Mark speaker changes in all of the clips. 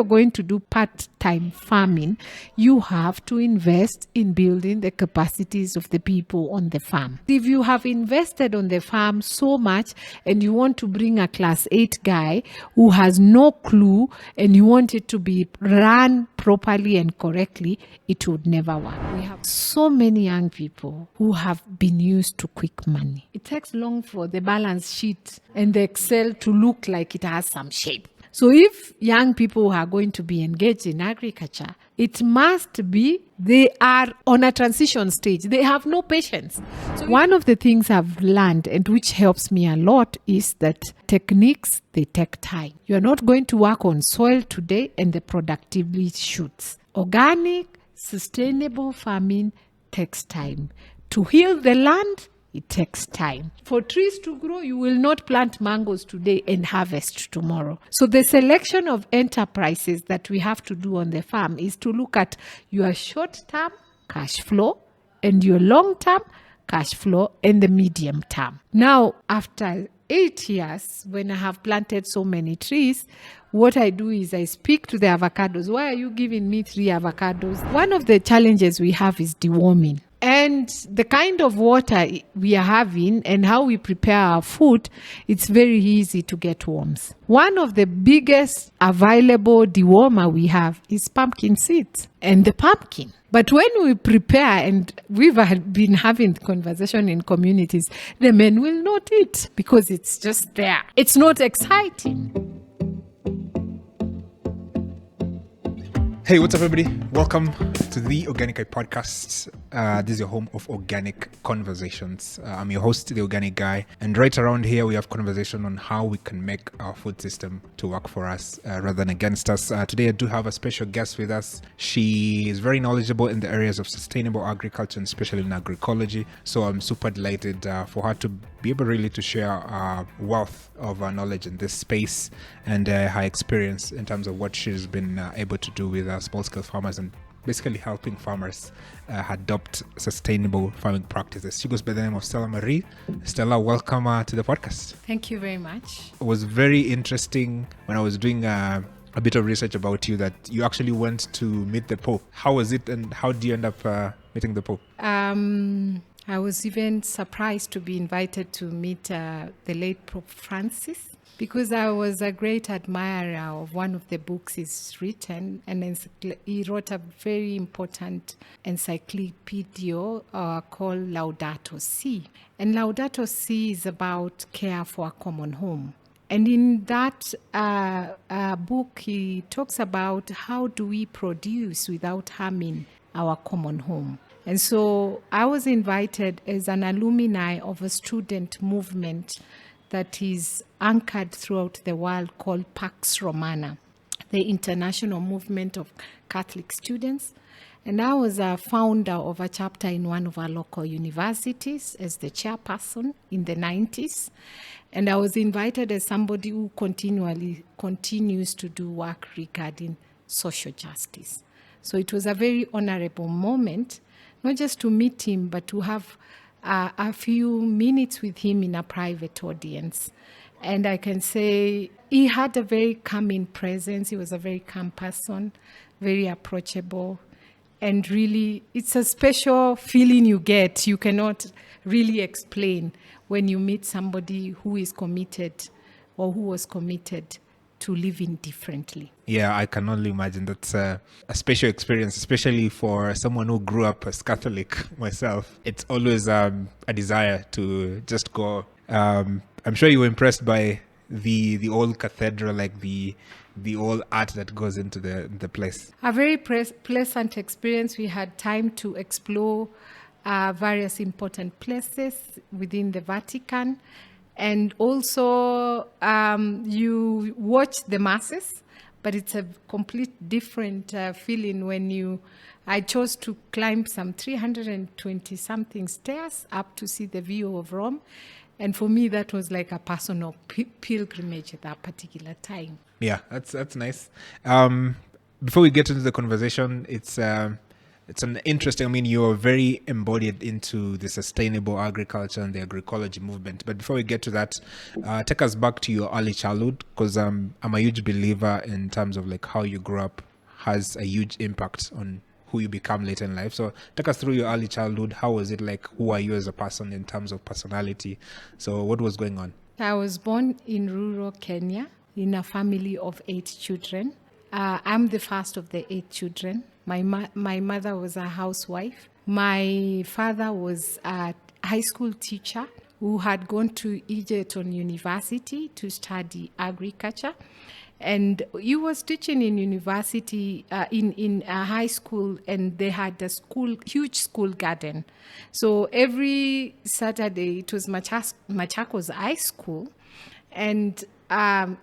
Speaker 1: you're going to do part-time farming, you have to invest in building the capacities of the people on the farm. If you have invested on the farm so much and you want to bring a class 8 guy who has no clue and you want it to be run properly and correctly, it would never work. We have so many young people who have been used to quick money. It takes long for the balance sheet and the Excel to look like it has some shape. So if young people are going to be engaged in agriculture, it must be they are on a transition stage. They have no patience. So one of the things I've learned and which helps me a lot is that techniques, they take time. You're not going to work on soil today and the productivity shoots. Organic, sustainable farming takes time. To heal the land, it takes time. For trees to grow, you will not plant mangoes today and harvest tomorrow. So the selection of enterprises that we have to do on the farm is to look at your short-term cash flow and your long-term cash flow and the medium term. Now, after 8 years, when I have planted so many trees, what I do is I speak to the avocados. Why are you giving me 3 avocados? One of the challenges we have is deworming. And the kind of water we are having and how we prepare our food, it's very easy to get worms. One of the biggest available dewormer we have is pumpkin seeds and the pumpkin. But when we prepare, and we've been having conversation in communities, the men will not eat because it's just there. It's not exciting.
Speaker 2: Hey, what's up, everybody? Welcome to the Organic Guy podcast. This is your home of organic conversations. I'm your host, the Organic Guy, and right around here we have conversation on how we can make our food system to work for us rather than against us. Today I do have a special guest with us. She is very knowledgeable in the areas of sustainable agriculture and especially in agroecology. So I'm super delighted for her to be able really to share a wealth of knowledge in this space and her experience in terms of what she's been able to do with small-scale farmers and basically helping farmers adopt sustainable farming practices. She goes by the name of Stellamaris. Stella, welcome to the podcast.
Speaker 1: Thank you very much.
Speaker 2: It was very interesting when I was doing a bit of research about you that you actually went to meet the Pope. How was it and how did you end up meeting the Pope?
Speaker 1: I was even surprised to be invited to meet the late Pope Francis, because I was a great admirer of one of the books he's written, and he wrote a very important encyclopedia called Laudato Si. And Laudato Si is about care for a common home. And in that book, he talks about how do we produce without harming our common home. And so I was invited as an alumni of a student movement that is anchored throughout the world called Pax Romana, the international movement of Catholic students. And I was a founder of a chapter in one of our local universities as the chairperson in the 90s. And I was invited as somebody who continues to do work regarding social justice. So it was a very honorable moment, not just to meet him, but to have a few minutes with him in a private audience. And I can say he had a very calming presence. He was a very calm person, very approachable. And really, it's a special feeling you get. You cannot really explain when you meet somebody who is committed or who was committed to living differently.
Speaker 2: Yeah, I can only imagine that's a special experience, especially for someone who grew up as Catholic myself. It's always a desire to just go. I'm sure you were impressed by the old cathedral, like the old art that goes into the place.
Speaker 1: A very pleasant experience. We had time to explore various important places within the Vatican. And also you watch the masses, but it's a complete different feeling when I chose to climb some 320 something stairs up to see the view of Rome. And for me, that was like a personal pilgrimage at that particular time.
Speaker 2: Yeah, that's nice. Before we get into the conversation, it's It's an interesting, I mean, you're very embodied into the sustainable agriculture and the agroecology movement. But before we get to that, take us back to your early childhood, because I'm a huge believer in terms of like how you grew up has a huge impact on who you become later in life. So take us through your early childhood. How was it like? Who are you as a person in terms of personality? So what was going on?
Speaker 1: I was born in rural Kenya in a family of 8 children. I'm the first of the 8 children. My mother was a housewife. My father was a high school teacher who had gone to Egerton University to study agriculture. And he was teaching in university, in a high school, and they had a huge school garden. So every Saturday, it was Machakos High School. And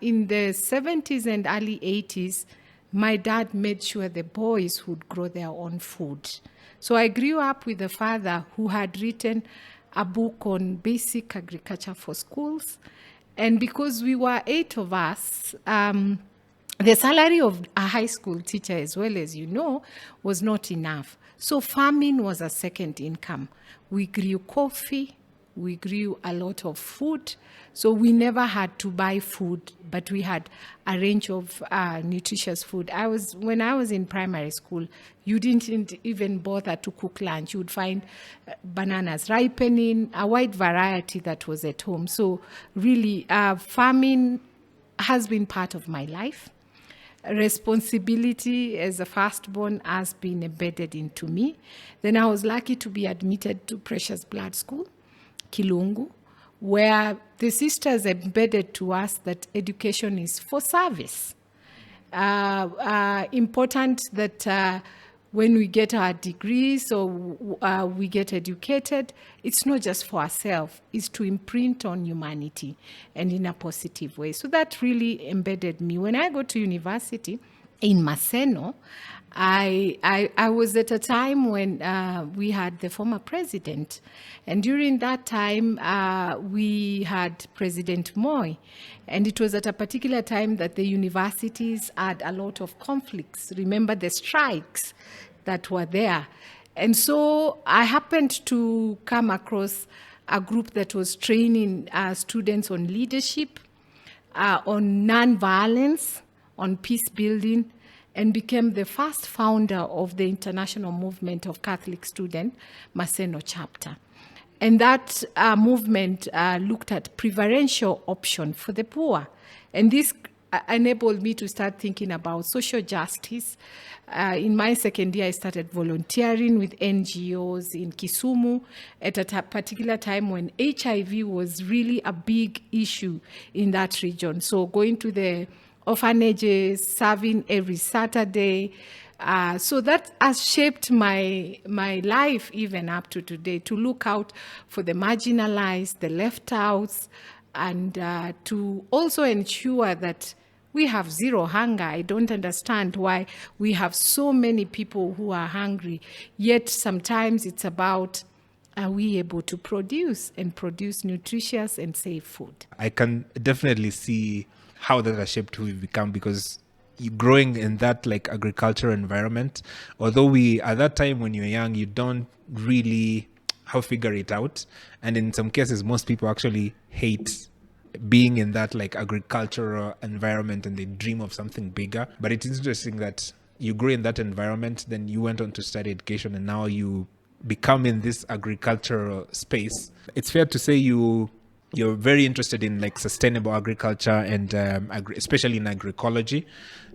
Speaker 1: in the 70s and early 80s, my dad made sure the boys would grow their own food. So I grew up with a father who had written a book on basic agriculture for schools. And because we were 8 of us, the salary of a high school teacher, as well as you know, was not enough. So farming was a second income. We grew coffee, we grew a lot of food. So we never had to buy food, but we had a range of nutritious food. When I was in primary school, you didn't even bother to cook lunch. You would find bananas ripening, a wide variety that was at home. So really, farming has been part of my life. Responsibility as a firstborn has been embedded into me. Then I was lucky to be admitted to Precious Blood School, Kilungu, where the sisters embedded to us that education is for service. Important that when we get our degrees or we get educated, it's not just for ourselves, it's to imprint on humanity and in a positive way. So that really embedded me. When I go to university in Maseno, I was at a time when we had the former president. And during that time, we had President Moi. And it was at a particular time that the universities had a lot of conflicts. Remember the strikes that were there. And so I happened to come across a group that was training students on leadership, on nonviolence, on peace building, and became the first founder of the International Movement of Catholic Students, Maseno chapter. And that movement looked at preferential option for the poor. And this enabled me to start thinking about social justice. In my second year, I started volunteering with NGOs in Kisumu at a particular time when HIV was really a big issue in that region. So going to the orphanages, serving every Saturday. So that has shaped my life even up to today, to look out for the marginalized, the left outs, and to also ensure that we have zero hunger. I don't understand why we have so many people who are hungry, yet sometimes it's about, are we able to produce nutritious and safe food?
Speaker 2: I can definitely see how that has shaped who we've become, because you growing in that like agricultural environment, although we at that time when you're young, you don't really how figure it out, and in some cases most people actually hate being in that like agricultural environment and they dream of something bigger. But it's interesting that you grew in that environment, then you went on to study education, and now you become in this agricultural space. It's fair to say you're very interested in like sustainable agriculture and especially in agroecology.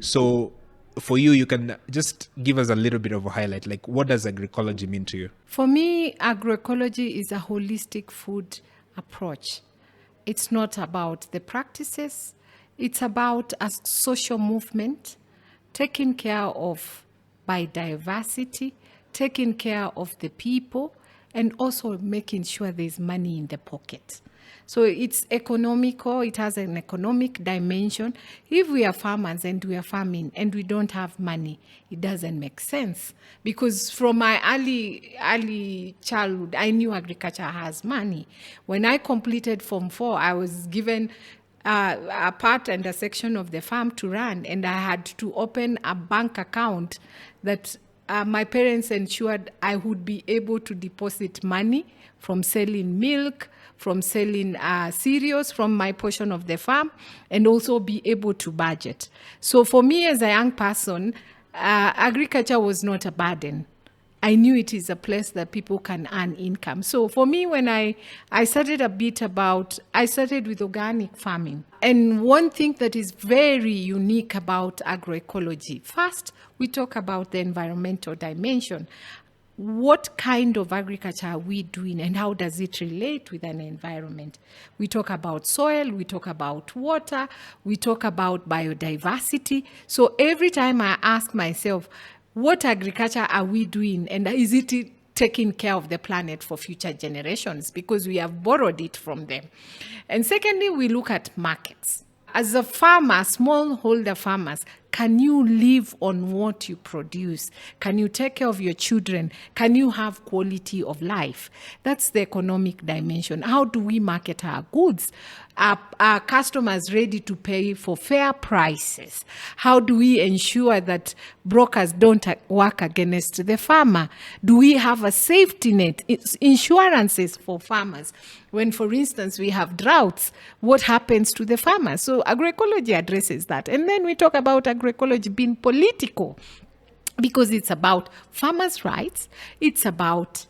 Speaker 2: So for you, you can just give us a little bit of a highlight. Like, what does agroecology mean to you?
Speaker 1: For me, agroecology is a holistic food approach. It's not about the practices. It's about a social movement, taking care of biodiversity, taking care of the people, and also making sure there's money in the pocket. So it's economical. It has an economic dimension. If we are farmers and we are farming and we don't have money, it doesn't make sense. Because from my early childhood, I knew agriculture has money. When I completed Form 4, I was given a part and a section of the farm to run, and I had to open a bank account that my parents ensured I would be able to deposit money from selling milk, from selling cereals from my portion of the farm, and also be able to budget. So for me as a young person, agriculture was not a burden. I knew it is a place that people can earn income. So for me, when I started I started with organic farming. And one thing that is very unique about agroecology, first, we talk about the environmental dimension. What kind of agriculture are we doing and how does it relate with an environment? We talk about soil, we talk about water, we talk about biodiversity. So every time I ask myself, what agriculture are we doing and is it taking care of the planet for future generations? Because we have borrowed it from them. And secondly, we look at markets. As a farmer, smallholder farmers, can you live on what you produce? Can you take care of your children? Can you have quality of life? That's the economic dimension. How do we market our goods? Are customers ready to pay for fair prices? How do we ensure that brokers don't work against the farmer? Do we have a safety net, insurances for farmers? When, for instance, we have droughts, what happens to the farmers? So agroecology addresses that. And then we talk about agroecology being political because it's about farmers' rights, it's about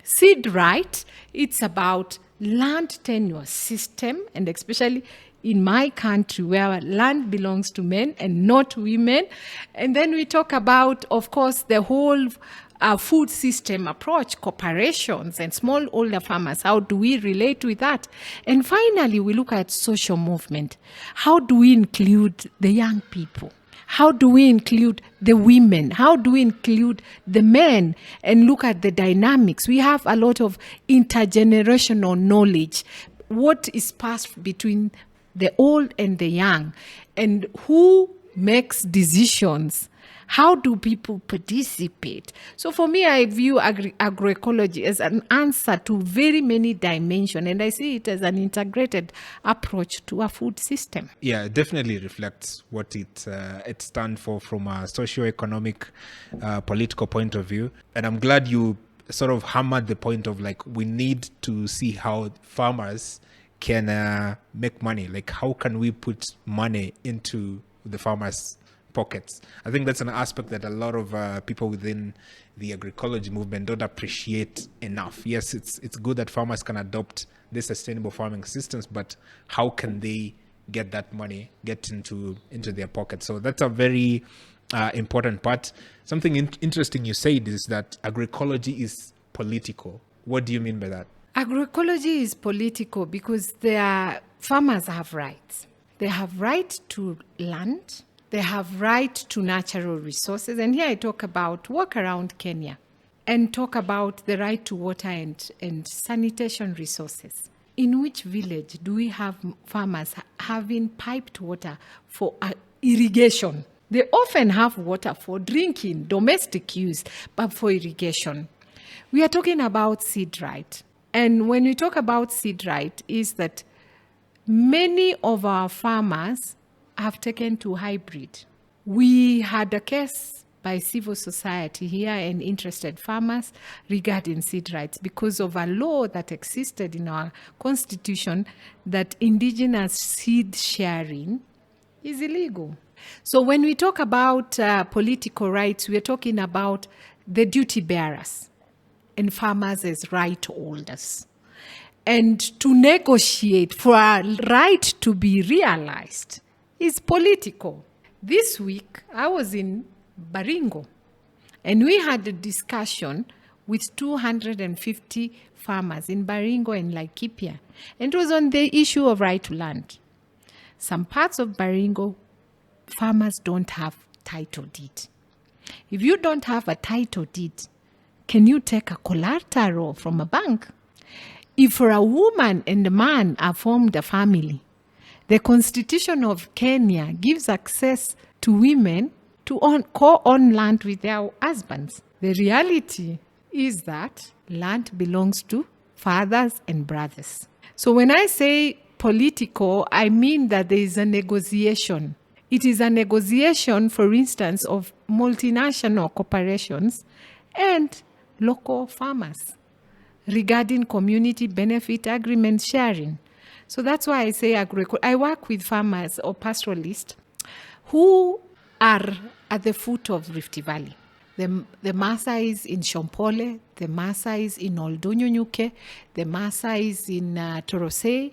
Speaker 1: seed right, it's about land tenure system, and especially in my country where land belongs to men and not women. And then we talk about, of course, the whole food system approach, corporations and smallholder farmers. How do we relate with that? And finally, we look at social movement. How do we include the young people? How do we include the women? How do we include the men and look at the dynamics? We have a lot of intergenerational knowledge. What is passed between the old and the young? And who makes decisions? How do people participate? So for me, I view agroecology as an answer to very many dimensions, and I see it as an integrated approach to a food system.
Speaker 2: Yeah, it definitely reflects what it stands for from a socio-economic, political point of view. And I'm glad you sort of hammered the point of like, we need to see how farmers can make money. Like, how can we put money into the farmers' pockets? I think that's an aspect that a lot of people within the agroecology movement don't appreciate enough. Yes, it's good that farmers can adopt these sustainable farming systems, but how can they get that money get into their pockets? So that's a very important part. Something interesting you said is that agroecology is political. What do you mean by that?
Speaker 1: Agroecology is political because farmers have rights. They have right to land. They have right to natural resources. And here I walk around Kenya and talk about the right to water and sanitation resources. In which village do we have farmers having piped water for irrigation? They often have water for drinking, domestic use, but for irrigation. We are talking about seed right. And when we talk about seed right, is that many of our farmers have taken to hybrid. We had a case by civil society here and interested farmers regarding seed rights because of a law that existed in our constitution that indigenous seed sharing is illegal. So when we talk about political rights, we're talking about the duty bearers and farmers as right holders. And to negotiate for a right to be realized is political. This week, I was in Baringo, and we had a discussion with 250 farmers in Baringo and Laikipia, and it was on the issue of right to land. Some parts of Baringo, farmers don't have title deed. If you don't have a title deed, can you take a collateral from a bank? If for a woman and a man have formed a family, the Constitution of Kenya gives access to women to co-own land with their husbands. The reality is that land belongs to fathers and brothers. So when I say political, I mean that there is a negotiation. It is a negotiation, for instance, of multinational corporations and local farmers regarding community benefit agreement sharing. So that's why I say I work with farmers or pastoralists who are at the foot of Rift Valley. The Maasais in Shompole, the Maasais in Oldonyonyuke, the Maasais in Torosay,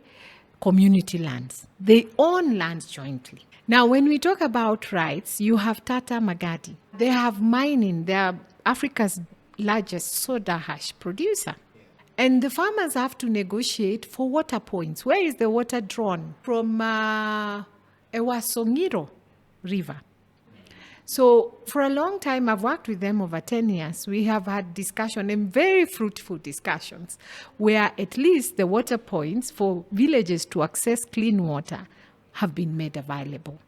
Speaker 1: community lands. They own lands jointly. Now, when we talk about rights, you have Tata Magadi. They have mining. They are Africa's largest soda ash producer. And the farmers have to negotiate for water points. Where is the water drawn? From Ewasongiro River. So for a long time, I've worked with them over 10 years. We have had discussion and very fruitful discussions where at least the water points for villages to access clean water have been made available.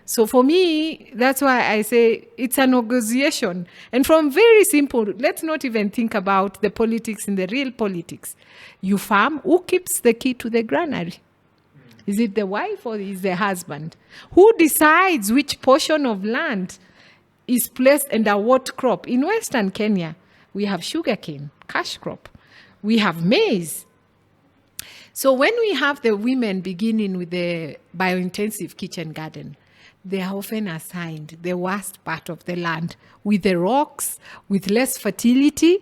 Speaker 1: So for me, that's why I say it's a negotiation. And from very simple, let's not even think about the politics in the real politics. You farm, who keeps the key to the granary? Is it the wife or is the husband? Who decides which portion of land is placed under what crop? In Western Kenya, we have sugarcane, cash crop. We have maize. So when we have the women beginning with the biointensive kitchen garden, they are often assigned the worst part of the land with the rocks, with less fertility,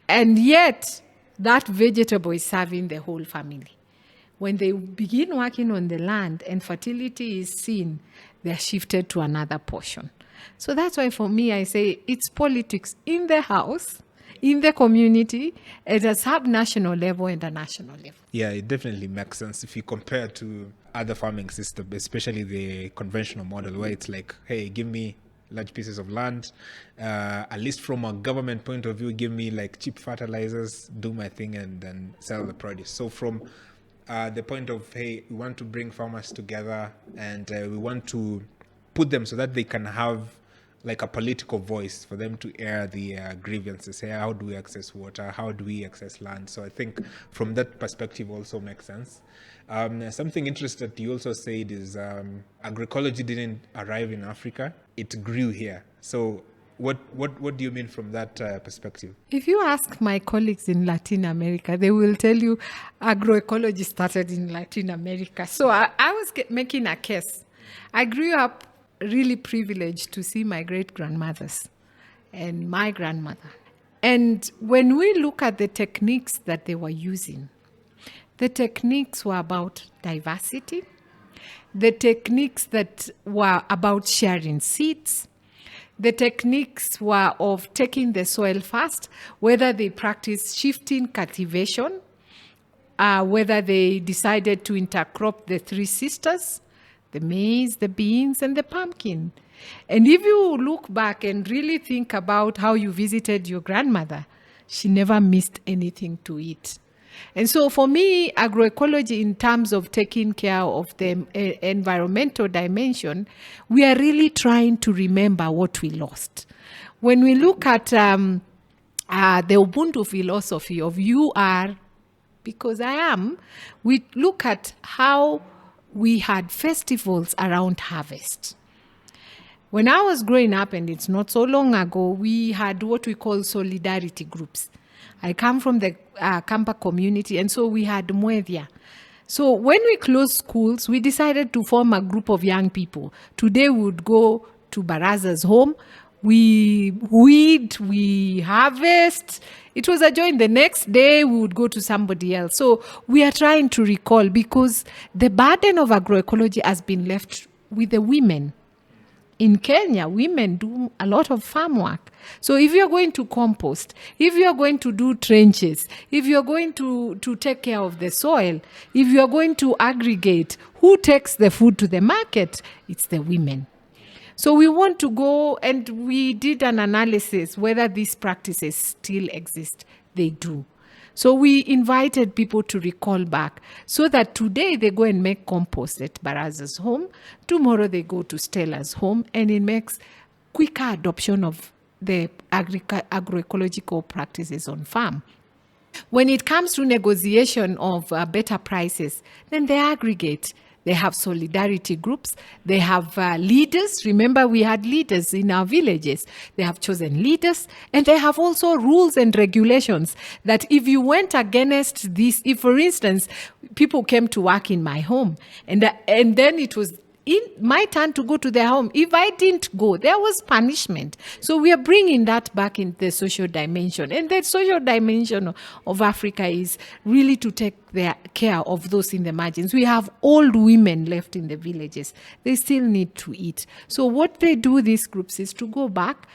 Speaker 1: and yet that vegetable is serving the whole family. When they begin working on the land and fertility is seen, they're shifted to another portion. So that's why for me, I say it's politics in the house, in the community, at a sub-national level and a national level.
Speaker 2: Yeah, it definitely makes sense if you compare to other farming systems, especially the conventional model where it's like, hey, give me large pieces of land, at least from a government point of view, give me like cheap fertilizers, do my thing and then sell the produce. So from the point of, hey, we want to bring farmers together and we want to put them so that they can have like a political voice for them to air the grievances. Hey, how do we access water? How do we access land? So I think from that perspective also makes sense. Something interesting that you also said is agroecology didn't arrive in Africa. It grew here. So what do you mean from that perspective?
Speaker 1: If you ask my colleagues in Latin America, they will tell you agroecology started in Latin America. So I was making a case. I grew up really privileged to see my great-grandmothers and my grandmother. And when we look at the techniques that they were using, the techniques were about diversity, the techniques that were about sharing seeds, the techniques were of taking the soil first, whether they practiced shifting cultivation, whether they decided to intercrop the three sisters, the maize, the beans, and the pumpkin. And if you look back and really think about how you visited your grandmother, she never missed anything to eat. And so for me, agroecology in terms of taking care of the environmental dimension, we are really trying to remember what we lost. When we look at the Ubuntu philosophy of you are because I am, we look at how we had festivals around harvest. When I was growing up, and it's not so long ago, we had what we call solidarity groups. I come from the Kampa community, and so we had Mwethia. So when we closed schools, we decided to form a group of young people. Today we would go to Baraza's home. We weed, we harvest. It was a joy. The next day we would go to somebody else. So we are trying to recall because the burden of agroecology has been left with the women. In Kenya, women do a lot of farm work. So if you're going to compost, if you're going to do trenches, if you're going to take care of the soil, if you're going to aggregate, who takes the food to the market? It's the women. So we want to go, and we did an analysis whether these practices still exist. They do. So we invited people to recall back so that today they go and make compost at Baraza's home. Tomorrow they go to Stella's home, and it makes quicker adoption of the agroecological practices on farm. When it comes to negotiation of better prices, then they aggregate. they have solidarity groups, they have leaders. Remember, we had leaders in our villages. They have chosen leaders, and they have also rules and regulations that if you went against this, if, for instance, people came to work in my home, and then it was in my turn to go to their home. If I didn't go, there was punishment. So we are bringing that back in the social dimension. And the social dimension of Africa is really to take care of those in the margins. We have old women left in the villages. They still need to eat. So what they do, these groups, is to go back,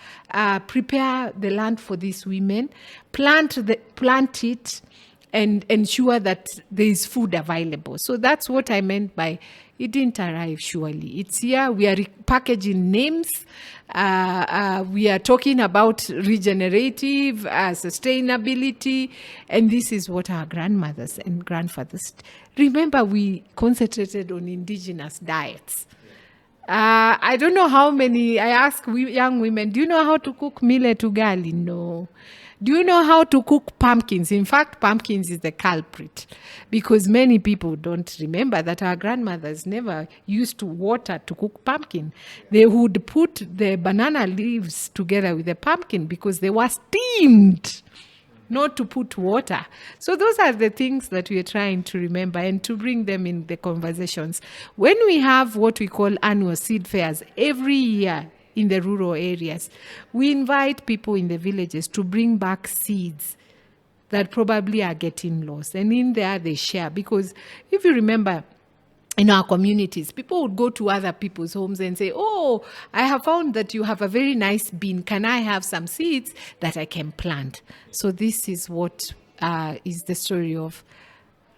Speaker 1: prepare the land for these women, plant it, and ensure that there is food available. So that's what I meant by it didn't arrive surely. It's here. We are packaging names. We are talking about regenerative, sustainability. And this is what our grandmothers and grandfathers. Remember, we concentrated on indigenous diets. I don't know how many. I ask young women, do you know how to cook millet ugali? No. Do you know how to cook pumpkins? In fact, pumpkins is the culprit because many people don't remember that our grandmothers never used to water to cook pumpkin. They would put the banana leaves together with the pumpkin because they were steamed, not to put water. So those are the things that we are trying to remember and to bring them in the conversations. When we have what we call annual seed fairs every year, in the rural areas, we invite people in the villages to bring back seeds that probably are getting lost. And in there, they share. Because if you remember, in our communities, people would go to other people's homes and say, oh, I have found that you have a very nice bean. Can I have some seeds that I can plant? So this is what is the story of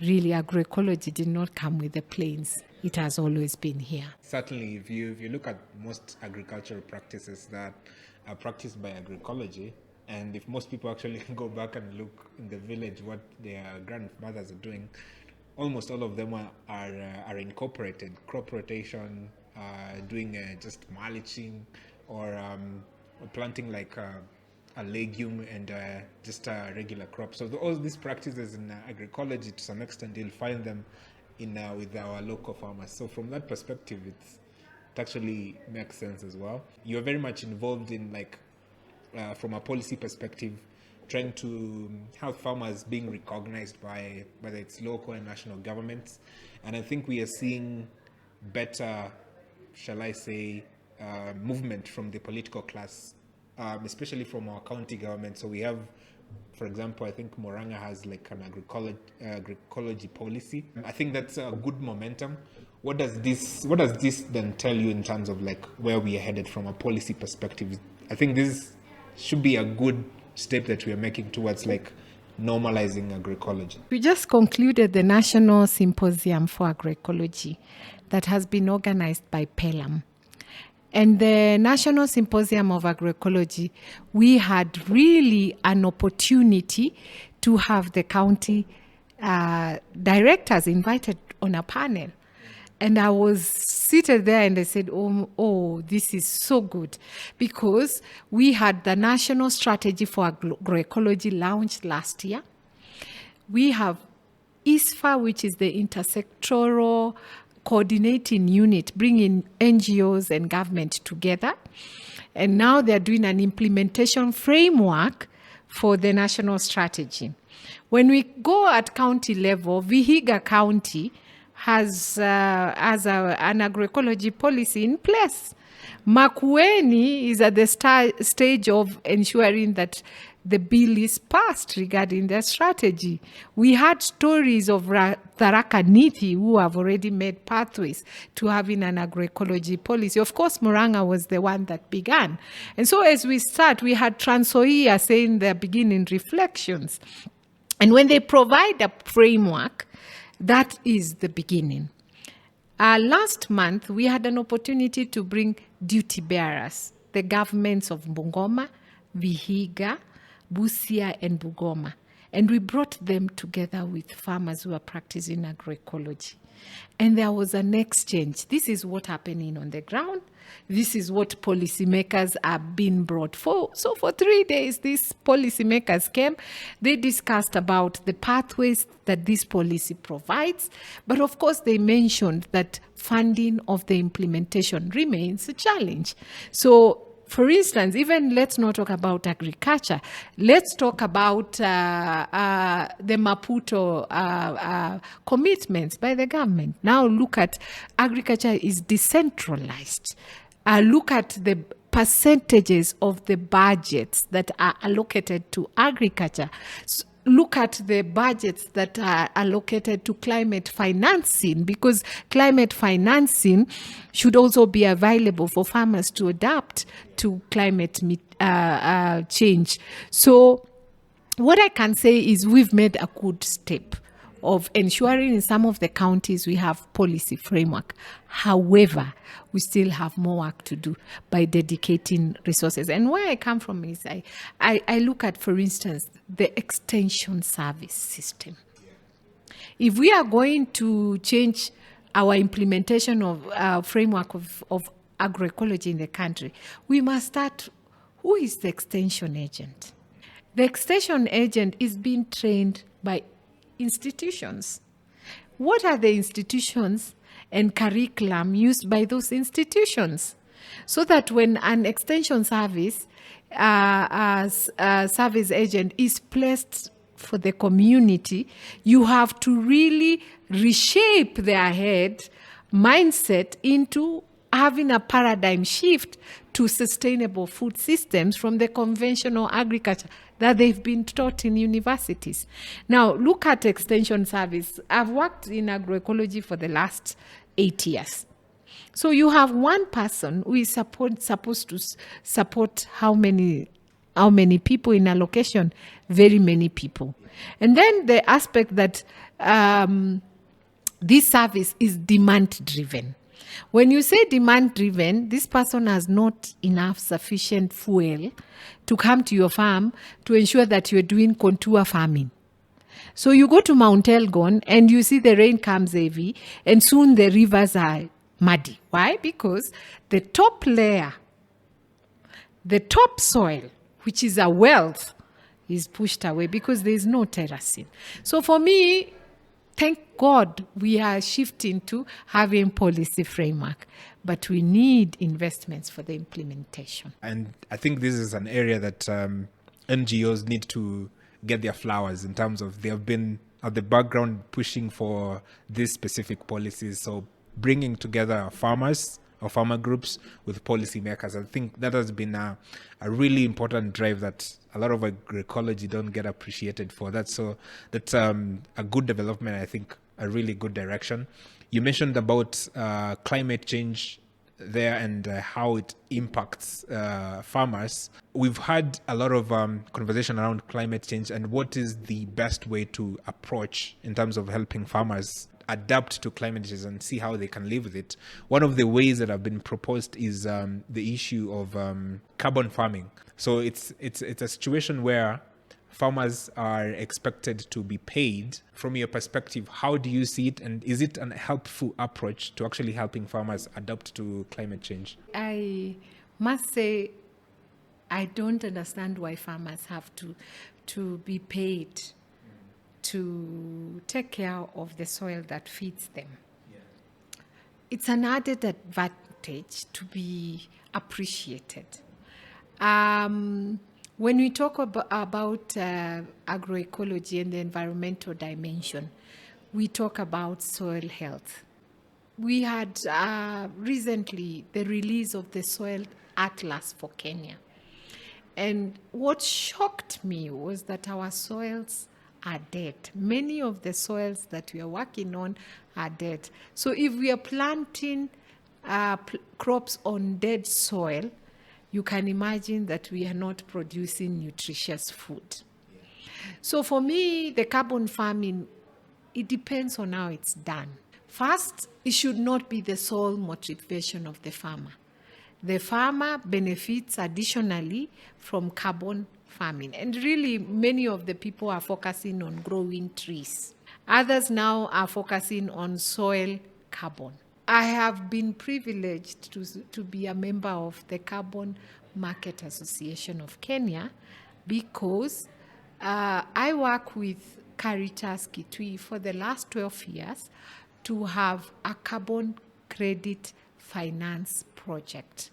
Speaker 1: really agroecology did not come with the plains. It has always been here.
Speaker 2: Certainly, if you look at most agricultural practices that are practiced by agroecology, and if most people actually go back and look in the village what their grandmothers are doing, almost all of them are incorporated. Crop rotation, doing just mulching, or planting like a legume and just a regular crop. So all these practices in agroecology, to some extent, you'll find them with our local farmers. So from that perspective, it actually makes sense as well. You're very much involved in, like, from a policy perspective, trying to have farmers being recognized by whether it's local and national governments. And I think we are seeing better, shall I say, movement from the political class, especially from our county government. So we have, for example, I think Moranga has like an agroecology policy. I think that's a good momentum. What does this then tell you in terms of like where we are headed from a policy perspective? I think this should be a good step that we are making towards like normalizing agroecology.
Speaker 1: We just concluded the National Symposium for Agroecology that has been organized by PELAM. And the National Symposium of Agroecology, we had really an opportunity to have the county directors invited on a panel. And I was seated there and I said, oh, this is so good. Because we had the National Strategy for Agroecology launched last year. We have ISFA, which is the intersectoral coordinating unit, bringing NGOs and government together. And now they're doing an implementation framework for the national strategy. When we go at county level, Vihiga County has an agroecology policy in place. Makueni is at the stage of ensuring that the bill is passed regarding their strategy. We had stories of Tharaka Nithi who have already made pathways to having an agroecology policy. Of course, Moranga was the one that began. And so as we start, we had Trans Nzoia saying they're beginning reflections. And when they provide a framework, that is the beginning. Last month, we had an opportunity to bring duty bearers, the governments of Bungoma, Vihiga, Busia, and Bugoma. And we brought them together with farmers who are practicing agroecology. And there was an exchange. This is what happening on the ground. This is what policymakers are being brought for. So for 3 days, these policymakers came. They discussed about the pathways that this policy provides. But of course, they mentioned that funding of the implementation remains a challenge. So for instance, even let's not talk about agriculture. Let's talk about the Maputo commitments by the government. Now look at agriculture is decentralized. Look at the percentages of the budgets that are allocated to agriculture. Look at the budgets that are allocated to climate financing, because climate financing should also be available for farmers to adapt to climate change. So what I can say is we've made a good step of ensuring in some of the counties we have policy framework. However, we still have more work to do by dedicating resources. And where I come from is I look at, for instance, the extension service system. If we are going to change our implementation of framework of agroecology in the country, we must start, who is the extension agent? The extension agent is being trained by institutions. What are the institutions and curriculum used by those institutions? So that when an extension service service agent is placed for the community, you have to really reshape their head mindset into having a paradigm shift to sustainable food systems from the conventional agriculture that they've been taught in universities. Now, look at extension service. I've worked in agroecology for the last 8 years. So you have one person who is supposed to support how many people in a location? Very many people. And then the aspect that this service is demand-driven. When you say demand-driven, this person has not enough sufficient fuel to come to your farm to ensure that you're doing contour farming. So you go to Mount Elgon and you see the rain comes heavy and soon the rivers are muddy. Why? Because the top layer, the top soil, which is a wealth, is pushed away because there is no terracing. So for me, thank God we are shifting to having policy framework, but we need investments for the implementation.
Speaker 2: And I think this is an area that NGOs need to get their flowers in terms of they have been at the background pushing for these specific policies. So bringing together farmers or farmer groups with policymakers, I think that has been a really important drive that a lot of agroecology don't get appreciated for. That's a good development, I think, a really good direction. You mentioned about climate change there and how it impacts farmers. We've had a lot of conversation around climate change and what is the best way to approach in terms of helping farmers adapt to climate change and see how they can live with it. One of the ways that have been proposed is the issue of carbon farming. So it's a situation where farmers are expected to be paid. From your perspective, how do you see it, and is it a helpful approach to actually helping farmers adapt to climate change?
Speaker 1: I must say, I don't understand why farmers have to be paid to take care of the soil that feeds them. Yeah. It's an added advantage to be appreciated. When we talk about agroecology and the environmental dimension, we talk about soil health. We had recently the release of the Soil Atlas for Kenya. And what shocked me was that our soils are dead. Many of the soils that we are working on are dead. So if we are planting crops on dead soil, you can imagine that we are not producing nutritious food. Yeah. So for me, the carbon farming, it depends on how it's done. First, it should not be the sole motivation of the farmer. The farmer benefits additionally from carbon farming. And really, many of the people are focusing on growing trees. Others now are focusing on soil carbon. I have been privileged to be a member of the Carbon Market Association of Kenya because I work with Caritas Kitui for the last 12 years to have a carbon credit finance project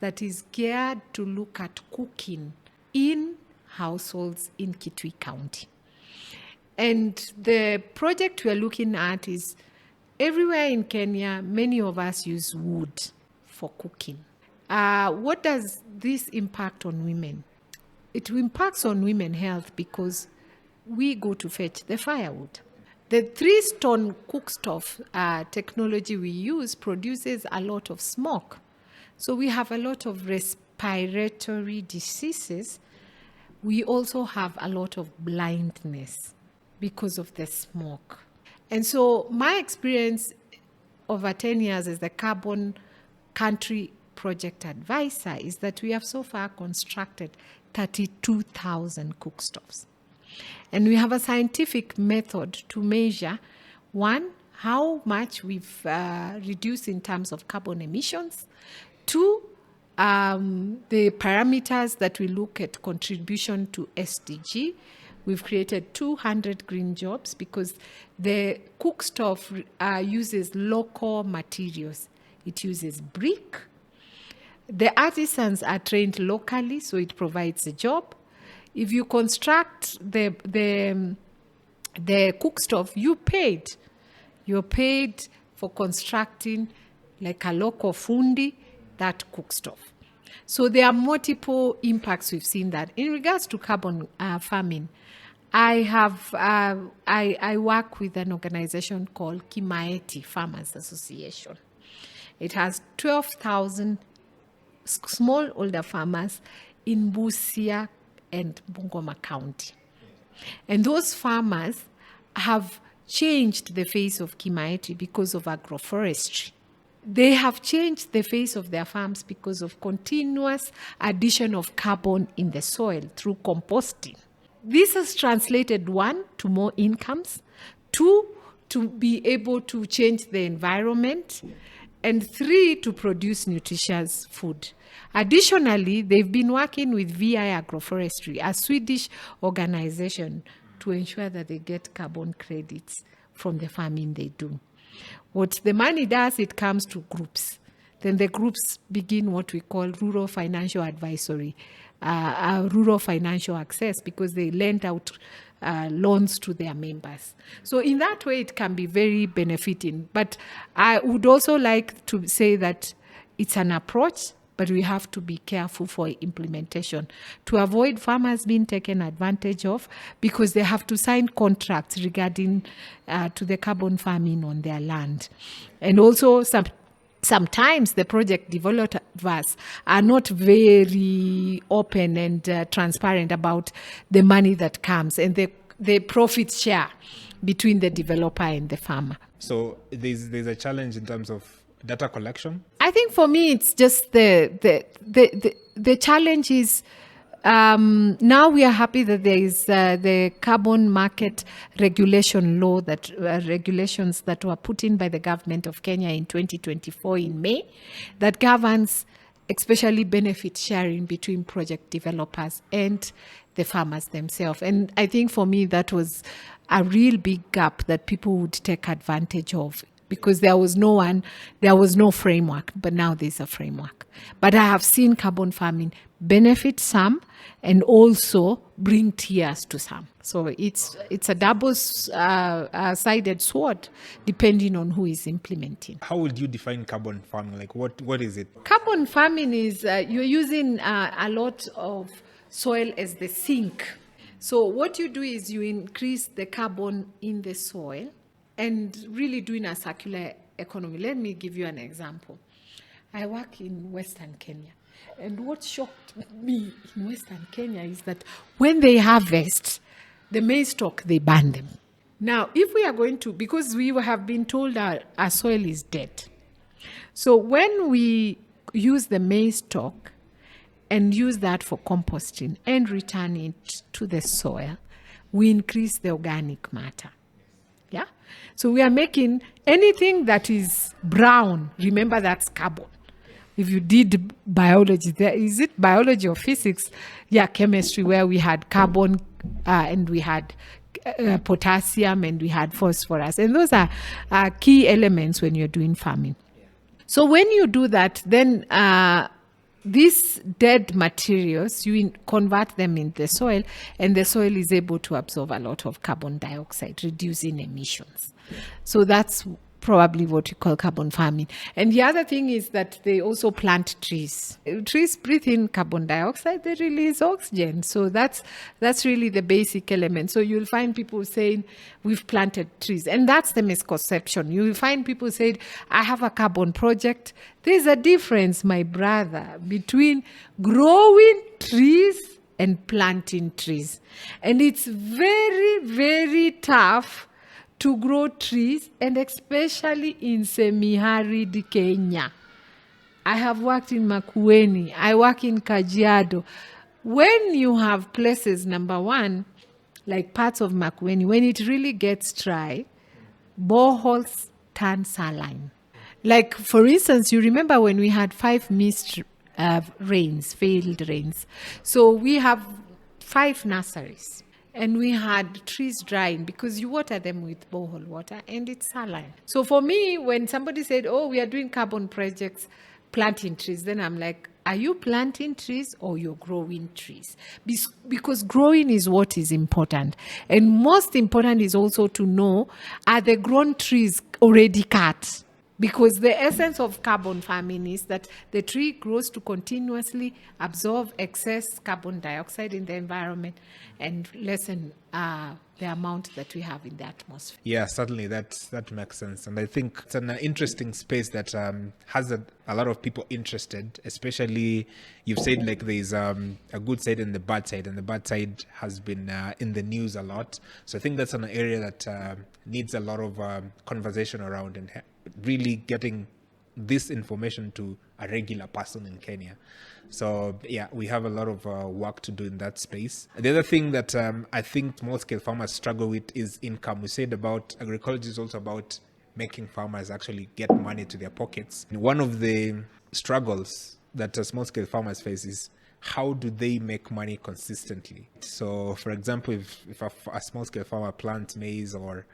Speaker 1: that is geared to look at cooking in households in Kitui County. And the project we're looking at is everywhere in Kenya, many of us use wood for cooking. What does this impact on women? It impacts on women's health because we go to fetch the firewood. The 3-stone cookstove technology we use produces a lot of smoke. So we have a lot of respiratory diseases. We also have a lot of blindness because of the smoke. And so my experience over 10 years as the Carbon Country Project Advisor is that we have so far constructed 32,000 cookstoves. And we have a scientific method to measure, one, how much we've reduced in terms of carbon emissions. Two, the parameters that we look at contribution to SDG. We've created 200 green jobs because the cookstove uses local materials. It uses brick. The artisans are trained locally, so it provides a job. If you construct the cookstove, you're paid for constructing like a local fundi, that cookstove. So there are multiple impacts we've seen that. In regards to carbon farming, I work with an organization called Kimaeti Farmers Association. It has 12,000 smallholder farmers in Busia and Bungoma County. And those farmers have changed the face of Kimaeti because of agroforestry. They have changed the face of their farms because of continuous addition of carbon in the soil through composting. This has translated, one, to more incomes, two, to be able to change the environment, and three, to produce nutritious food. Additionally, they've been working with VI Agroforestry, a Swedish organization, to ensure that they get carbon credits from the farming they do. What the money does, it comes to groups. Then the groups begin what we call rural financial advisory, rural financial access, because they lend out loans to their members. So in that way, it can be very benefiting. But I would also like to say that it's an approach, but we have to be careful for implementation to avoid farmers being taken advantage of because they have to sign contracts regarding to the carbon farming on their land. And also sometimes the project developers are not very open and transparent about the money that comes and the profit share between the developer and the farmer.
Speaker 2: So there's a challenge in terms of data collection?
Speaker 1: I think for me, it's just the challenge is now we are happy that there is the carbon market regulation law that regulations that were put in by the government of Kenya in 2024 in May that governs especially benefit sharing between project developers and the farmers themselves. And I think for me, that was a real big gap that people would take advantage of because there was no framework, but now there's a framework. But I have seen carbon farming benefit some and also bring tears to some. So it's a double-sided sword depending on who is implementing.
Speaker 2: How would you define carbon farming? Like what is it?
Speaker 1: Carbon farming is you're using a lot of soil as the sink. So what you do is you increase the carbon in the soil and really doing a circular economy. Let me give you an example. I work in Western Kenya. And what shocked me in Western Kenya is that when they harvest the maize stalk, they burn them. Now, if we are going to, because we have been told our soil is dead. So when we use the maize stalk and use that for composting and return it to the soil, we increase the organic matter. Yeah. So we are making anything that is brown. Remember, that's carbon. If you did biology, is it biology or physics? Yeah, chemistry, where we had carbon and we had potassium and we had phosphorus. And those are key elements when you're doing farming. So when you do that, then these dead materials, you convert them in the soil, and the soil is able to absorb a lot of carbon dioxide, reducing emissions. So that's probably what you call carbon farming. And the other thing is that they also plant trees. Trees breathe in carbon dioxide, they release oxygen. So that's really the basic element. So you'll find people saying, we've planted trees. And that's the misconception. You'll find people saying, I have a carbon project. There's a difference, my brother, between growing trees and planting trees. And it's very, very tough to grow trees, and especially in semi-arid Kenya. I have worked in Makueni. I work in Kajiado. When you have places, number one, like parts of Makueni, when it really gets dry, boreholes turn saline. Like, for instance, you remember when we had 5 missed rains, failed rains. So we have 5 nurseries. And we had trees drying because you water them with borehole water and it's saline. So for me, when somebody said, oh, we are doing carbon projects, planting trees, then I'm like, are you planting trees or you're growing trees? Because growing is what is important. And most important is also to know, are the grown trees already cut? Because the essence of carbon farming is that the tree grows to continuously absorb excess carbon dioxide in the environment and lessen the amount that we have in the atmosphere.
Speaker 2: Yeah, certainly that makes sense. And I think it's an interesting space that has a lot of people interested, especially you've said like there's a good side and the bad side, and the bad side has been in the news a lot. So I think that's an area that needs a lot of conversation around and really getting this information to a regular person in Kenya. So yeah, we have a lot of work to do in that space. The other thing that I think small-scale farmers struggle with is income. We said about agroecology is also about making farmers actually get money to their pockets. And one of the struggles that small-scale farmers face is how do they make money consistently? So for example, if a small-scale farmer plants maize or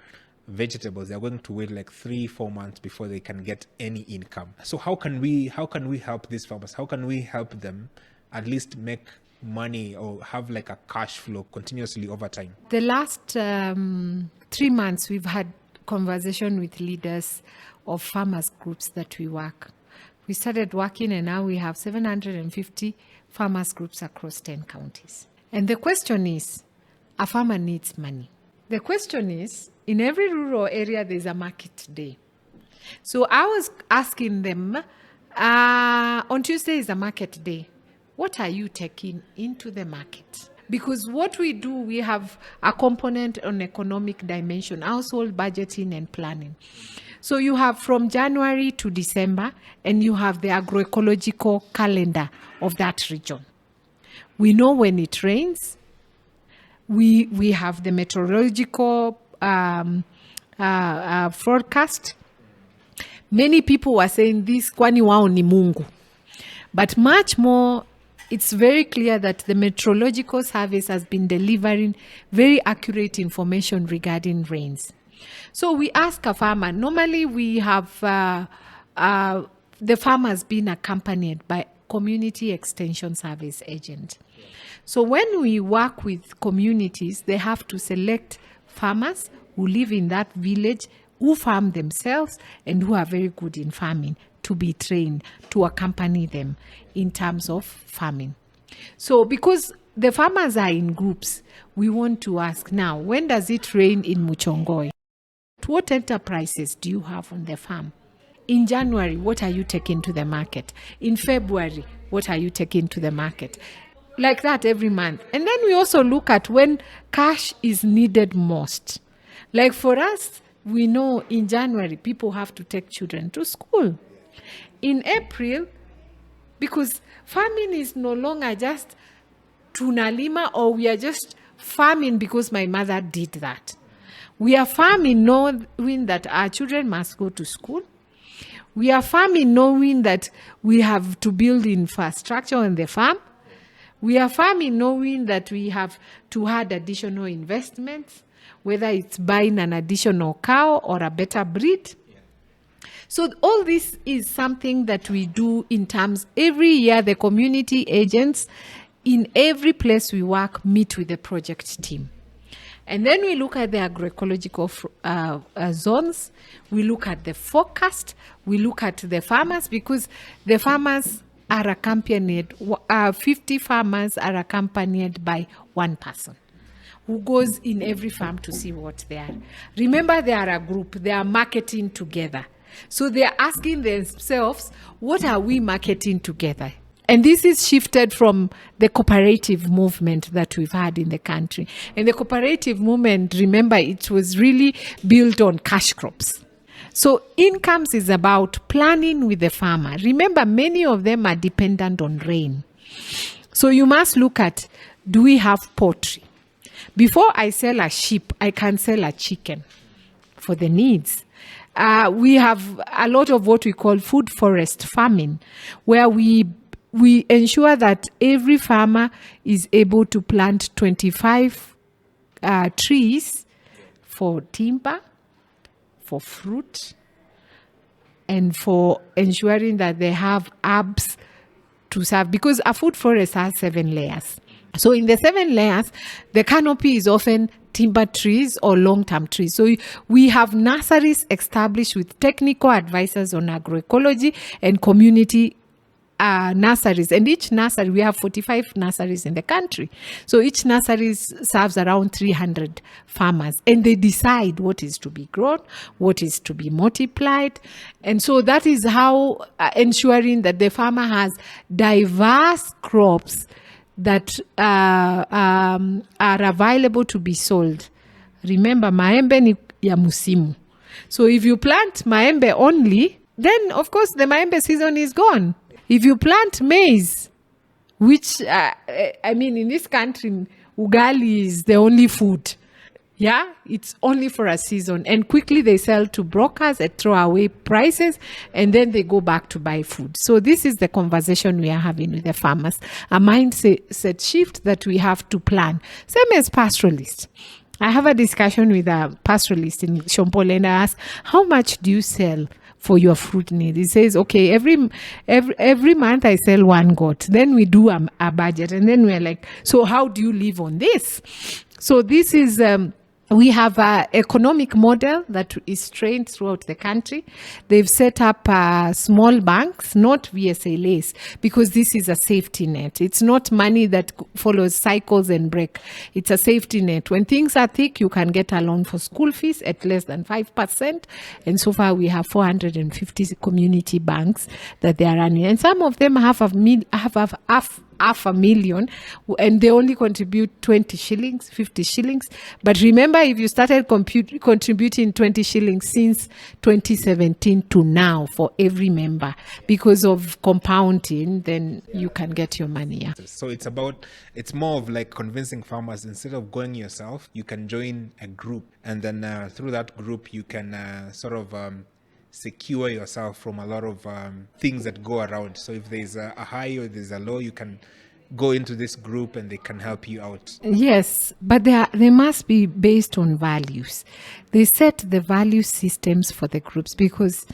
Speaker 2: vegetables, they're going to wait like 3-4 months before they can get any income. So how can we help these farmers? How can we help them at least make money or have like a cash flow continuously over time?
Speaker 1: The last 3 months, we've had conversation with leaders of farmers groups that we work. We started working and now we have 750 farmers groups across 10 counties. And the question is, a farmer needs money. The question is, in every rural area, there's a market day. So I was asking them, on Tuesday is a market day. What are you taking into the market? Because what we do, we have a component on economic dimension, household budgeting and planning. So you have from January to December, and you have the agroecological calendar of that region. We know when it rains. We have the meteorological forecast. Many people were saying this, kwani wao ni Mungu. But much more, it's very clear that the meteorological service has been delivering very accurate information regarding rains. So we ask a farmer, normally we have the farmers being accompanied by community extension service agent. So when we work with communities, they have to select farmers who live in that village, who farm themselves and who are very good in farming, to be trained to accompany them in terms of farming. So because the farmers are in groups, we want to ask now, when does it rain in Muchongoi? What enterprises do you have on the farm? In January, what are you taking to the market? In February, what are you taking to the market? Like that every month. And then we also look at when cash is needed most. Like for us, we know in January, people have to take children to school. In April, Because farming is no longer just tunalima, or we are just farming because my mother did that. We are farming knowing that our children must go to school. We are farming knowing that we have to build infrastructure on the farm. We are farming knowing that we have to add additional investments, whether it's buying an additional cow or a better breed. So all this is something that we do in terms, every year the community agents in every place we work meet with the project team. And then we look at the agroecological zones, we look at the forecast, we look at the farmers, because the farmers are accompanied, 50 farmers are accompanied by one person who goes in every farm to see what they are. Remember, they are a group, they are marketing together. So they are asking themselves, what are we marketing together? And this is shifted from the cooperative movement that we've had in the country. And the cooperative movement, remember, it was really built on cash crops. So incomes is about planning with the farmer. Remember, many of them are dependent on rain. So you must look at, do we have poultry? Before I sell a sheep, I can sell a chicken for the needs. We have a lot of what we call food forest farming, where we ensure that every farmer is able to plant 25 trees for timber, for fruit, and for ensuring that they have herbs to serve, because a food forest has 7 layers. So in the 7 layers, the canopy is often timber trees or long-term trees. So we have nurseries established with technical advisors on agroecology and community nurseries. And each nursery, we have 45 nurseries in the country. So each nursery serves around 300 farmers, and they decide what is to be grown, what is to be multiplied. And so that is how ensuring that the farmer has diverse crops that are available to be sold. Remember, maembe ni ya musimu. So if you plant maembe only, then of course the maembe season is gone. If you plant maize, which, in this country, ugali is the only food. Yeah, it's only for a season. And quickly they sell to brokers at throwaway prices, and then they go back to buy food. So this is the conversation we are having with the farmers. A mindset shift that we have to plan. Same as pastoralists. I have a discussion with a pastoralist in Shompole, and I ask, how much do you sell for your fruit need? He says, okay, every month I sell 1 goat. Then we do a budget, and then we're like, so how do you live on this? So this is we have an economic model that is trained throughout the country. They've set up small banks, not VSLAs, because this is a safety net. It's not money that follows cycles and break. It's a safety net. When things are thick, you can get a loan for school fees at less than 5%. And so far, we have 450 community banks that they are running. And some of them have half a million, and they only contribute 20 shillings, 50 shillings. But remember, if you started contributing 20 shillings since 2017 to now for every member, because of compounding, then you can get your money. Yeah.
Speaker 2: So it's more of like convincing farmers, instead of going yourself, you can join a group, and then through that group, you can secure yourself from a lot of things that go around. So if there's a high or there's a low, you can go into this group and they can help you out.
Speaker 1: Yes, but they must be based on values. They set the value systems for the groups, because,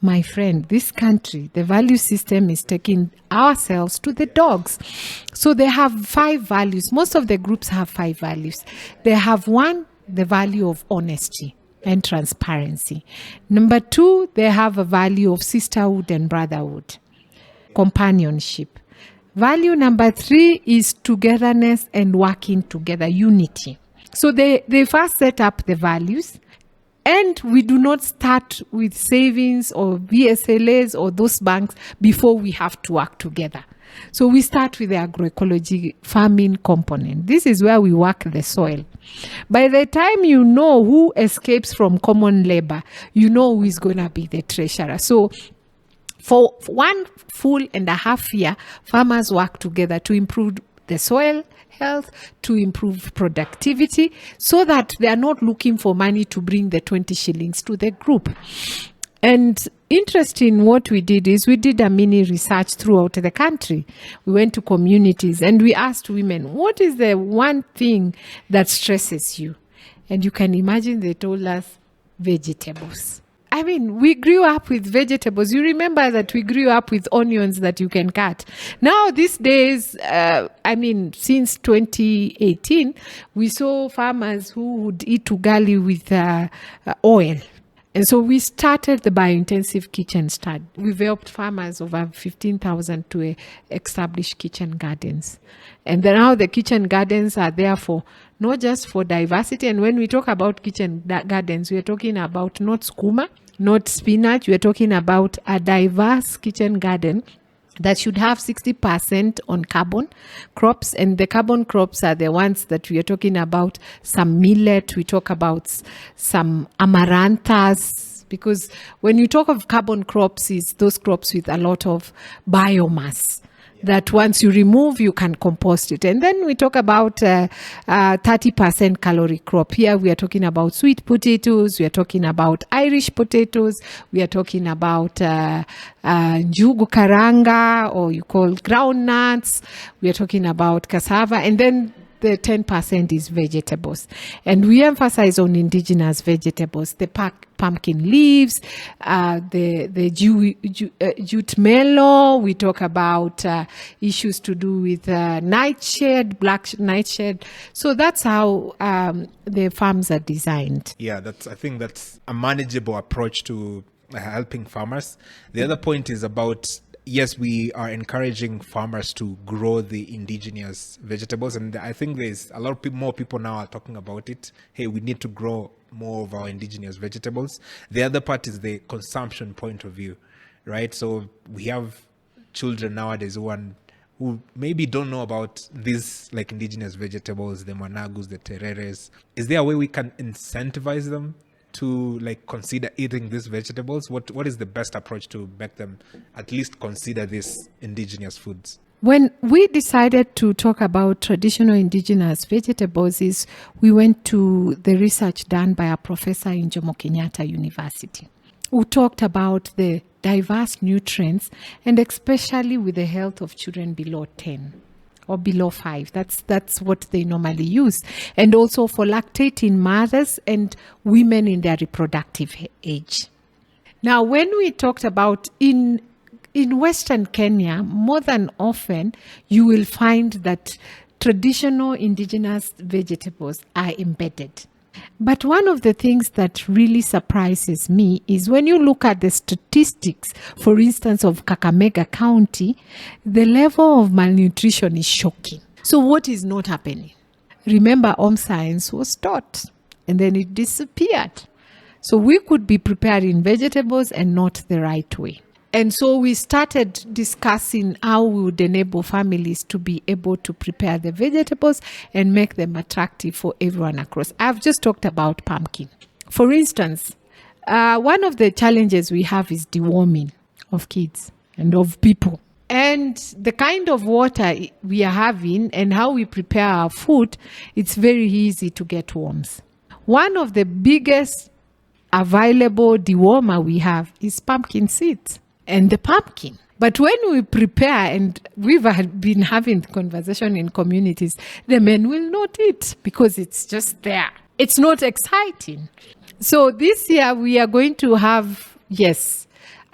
Speaker 1: my friend, this country, the value system is taking ourselves to the dogs. So they have 5 values. Most of the groups have 5 values. They have 1, the value of honesty and transparency. Number 2, they have a value of sisterhood and brotherhood, companionship. Value number 3 is togetherness and working together, unity. So they first set up the values, and we do not start with savings or VSLAs or those banks before we have to work together. So we start with the agroecology farming component. This is where we work the soil. By the time you know who escapes from common labor, you know who is going to be the treasurer. So For 1.5 year, farmers work together to improve the soil health, to improve productivity, so that they are not looking for money to bring the 20 shillings to the group. And interesting, what we did is we did a mini research throughout the country. We went to communities and we asked women, what is the one thing that stresses you? And you can imagine they told us vegetables. I mean, we grew up with vegetables. You remember that we grew up with onions that you can cut. Now, these days, since 2018, we saw farmers who would eat ugali with oil. And so we started the biointensive kitchen study. We've helped farmers over 15,000 to establish kitchen gardens. And then now the kitchen gardens are there for not just for diversity. And when we talk about kitchen gardens, we are talking about not skuma, not spinach. We are talking about a diverse kitchen garden that should have 60% on carbon crops. And the carbon crops are the ones that we are talking about. Some millet, we talk about some amaranthus, because when you talk of carbon crops, it's those crops with a lot of biomass that once you remove, you can compost it. And then we talk about 30% calorie crop. Here we are talking about sweet potatoes. We are talking about Irish potatoes. We are talking about njugu karanga, or you call groundnuts. We are talking about cassava. And then the 10% is vegetables. And we emphasize on indigenous vegetables, the pumpkin leaves, the jute mellow. We talk about issues to do with nightshade, black nightshade. So that's how the farms are designed.
Speaker 2: Yeah, I think that's a manageable approach to helping farmers. The other point is about, yes, we are encouraging farmers to grow the indigenous vegetables. And I think there's a lot of more people now are talking about it. Hey, we need to grow more of our indigenous vegetables. The other part is the consumption point of view, right? So we have children nowadays who maybe don't know about these like indigenous vegetables, the managus, the tereres. Is there a way we can incentivize them to like consider eating these vegetables? What is the best approach to make them at least consider these indigenous foods?
Speaker 1: When we decided to talk about traditional indigenous vegetables, is we went to the research done by a professor in Jomo Kenyatta University, who talked about the diverse nutrients, and especially with the health of children below 10 or below 5. That's what they normally use. And also for lactating mothers and women in their reproductive age. Now, when we talked about in Western Kenya, more than often, you will find that traditional indigenous vegetables are embedded. But one of the things that really surprises me is when you look at the statistics, for instance, of Kakamega County, the level of malnutrition is shocking. So what is not happening? Remember, home science was taught and then it disappeared. So we could be preparing vegetables and not the right way. And so we started discussing how we would enable families to be able to prepare the vegetables and make them attractive for everyone across. I've just talked about pumpkin. For instance, one of the challenges we have is deworming of kids and of people. And the kind of water we are having and how we prepare our food, it's very easy to get worms. One of the biggest available dewormer we have is pumpkin seeds. And the pumpkin. But when we prepare, and we've been having conversation in communities, the men will not eat because it's just there. It's not exciting. So this year we are going to have,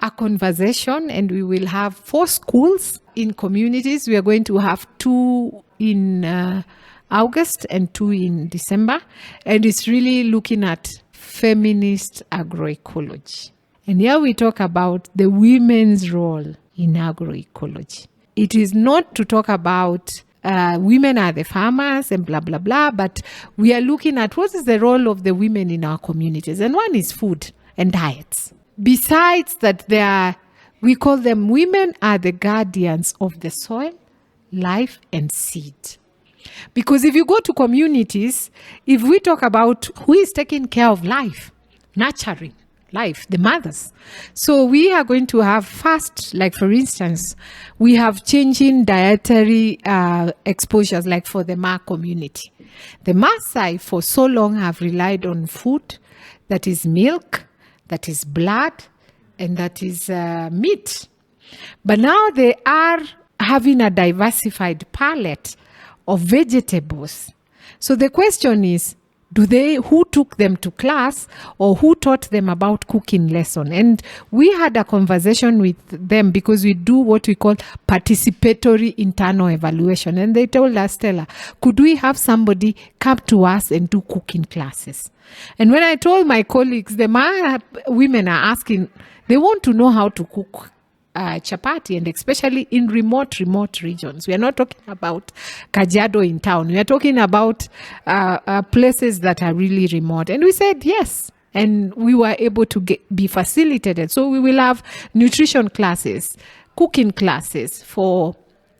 Speaker 1: a conversation, and we will have 4 schools in communities. We are going to have 2 in August and 2 in December. And it's really looking at feminist agroecology. And here we talk about the women's role in agroecology. It is not to talk about women are the farmers and blah, blah, blah, but we are looking at what is the role of the women in our communities. And one is food and diets. Besides that, we call them women are the guardians of the soil, life, and seed. Because if you go to communities, if we talk about who is taking care of life, nurturing, life, the mothers. So we are going to have first, like for instance, we have changing dietary exposures, like for the Ma community. The Maasai for so long have relied on food that is milk, that is blood, and that is meat. But now they are having a diversified palette of vegetables. So the question is, who took them to class or who taught them about cooking lesson? And we had a conversation with them because we do what we call participatory internal evaluation. And they told us, Stella, could we have somebody come to us and do cooking classes? And when I told my colleagues, the women are asking, they want to know how to cook chapati, and especially in remote regions. We are not talking about Kajiado in town. We are talking about places that are really remote. And we said yes. And we were able to be facilitated. So we will have nutrition classes, cooking classes for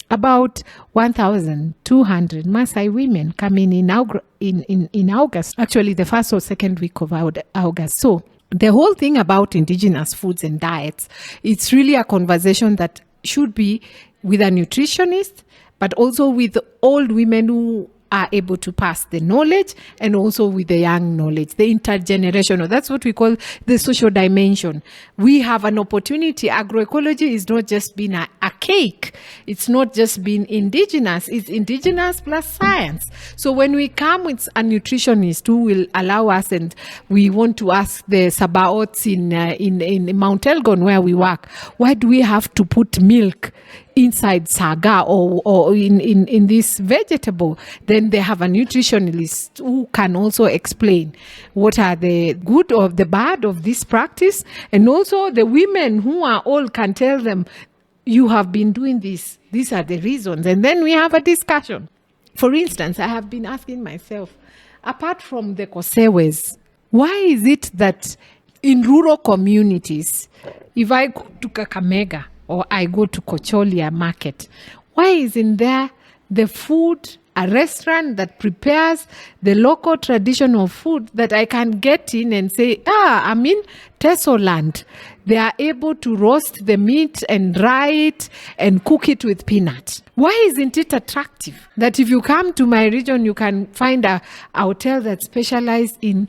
Speaker 1: about 1,200 Maasai women coming in August, actually the first or second week of August. So the whole thing about indigenous foods and diets, it's really a conversation that should be with a nutritionist, but also with old women who are able to pass the knowledge, and also with the young knowledge, the intergenerational. That's what we call the social dimension. We have an opportunity. Agroecology is not just being a cake. It's not just being indigenous. It's indigenous plus science. So when we come with a nutritionist who will allow us, and we want to ask the Sabaots in Mount Elgon where we work, why do we have to put milk inside saga or in this vegetable? Then they have a nutritionist who can also explain what are the good or the bad of this practice. And also the women who are old can tell them, you have been doing this. These are the reasons. And then we have a discussion. For instance, I have been asking myself, apart from the Kosewes, why is it that in rural communities, if I go to Kakamega or I go to Kocholia market, why isn't there the food, a restaurant that prepares the local traditional food that I can get in and say, I'm in Tesoland. They are able to roast the meat and dry it and cook it with peanuts. Why isn't it attractive that if you come to my region, you can find a hotel that specializes in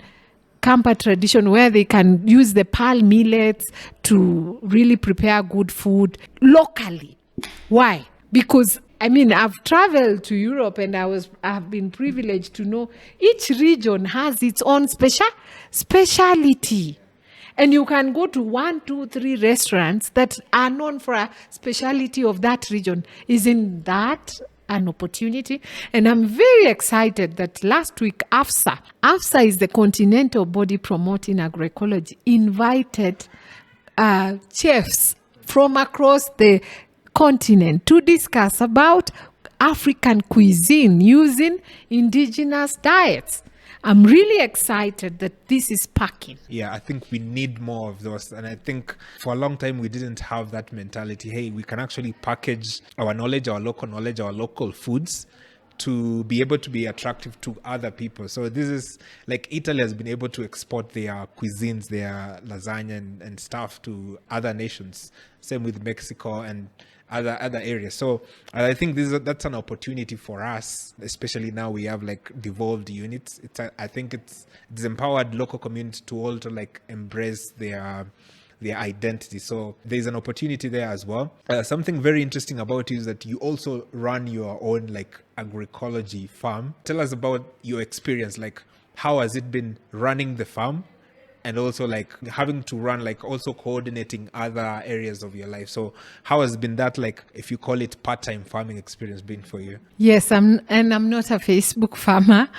Speaker 1: Kampa tradition, where they can use the pearl millets to really prepare good food locally? Why? Because I've traveled to Europe and I've been privileged to know each region has its own speciality. And you can go to 1, 2, 3 restaurants that are known for a speciality of that region. Isn't that an opportunity? And I'm very excited that last week AFSA is the continental body promoting agroecology, invited chefs from across the continent to discuss about African cuisine using indigenous diets. I'm really excited that this is packing.
Speaker 2: Yeah, I think we need more of those. And I think for a long time, we didn't have that mentality. Hey, we can actually package our knowledge, our local foods to be able to be attractive to other people. So this is like Italy has been able to export their cuisines, their lasagna and stuff to other nations. Same with Mexico and other areas. So I think that's an opportunity for us, especially now we have like devolved units. I think it's empowered local communities to also like embrace their identity. So there's an opportunity there as well. Something very interesting about you is that you also run your own like agroecology farm. Tell us about your experience. Like, how has it been running the farm? And also like having to run, like also coordinating other areas of your life. So how has been that, like, if you call it part-time farming experience, been for you?
Speaker 1: Yes, I'm not a Facebook farmer.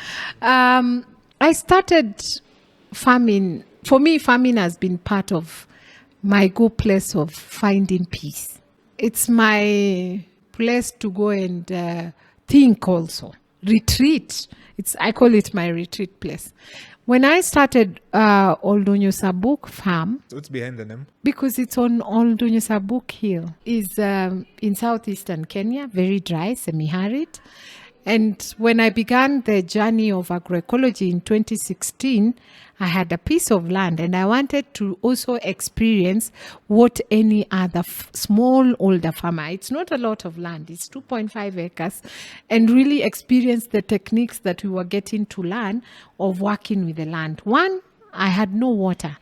Speaker 1: I started farming. For me, farming has been part of my good place of finding peace. It's my place to go and think also. Retreat. I call it my retreat place. When I started Oldonyo Sabuk farm.
Speaker 2: So what's behind the name?
Speaker 1: Because it's on Oldonyo Sabuk Hill. It's in southeastern Kenya, very dry, semi-arid. And when I began the journey of agroecology in 2016, I had a piece of land and I wanted to also experience what any other small older farmer, it's not a lot of land, it's 2.5 acres, and really experience the techniques that we were getting to learn of working with the land. One, I had no water.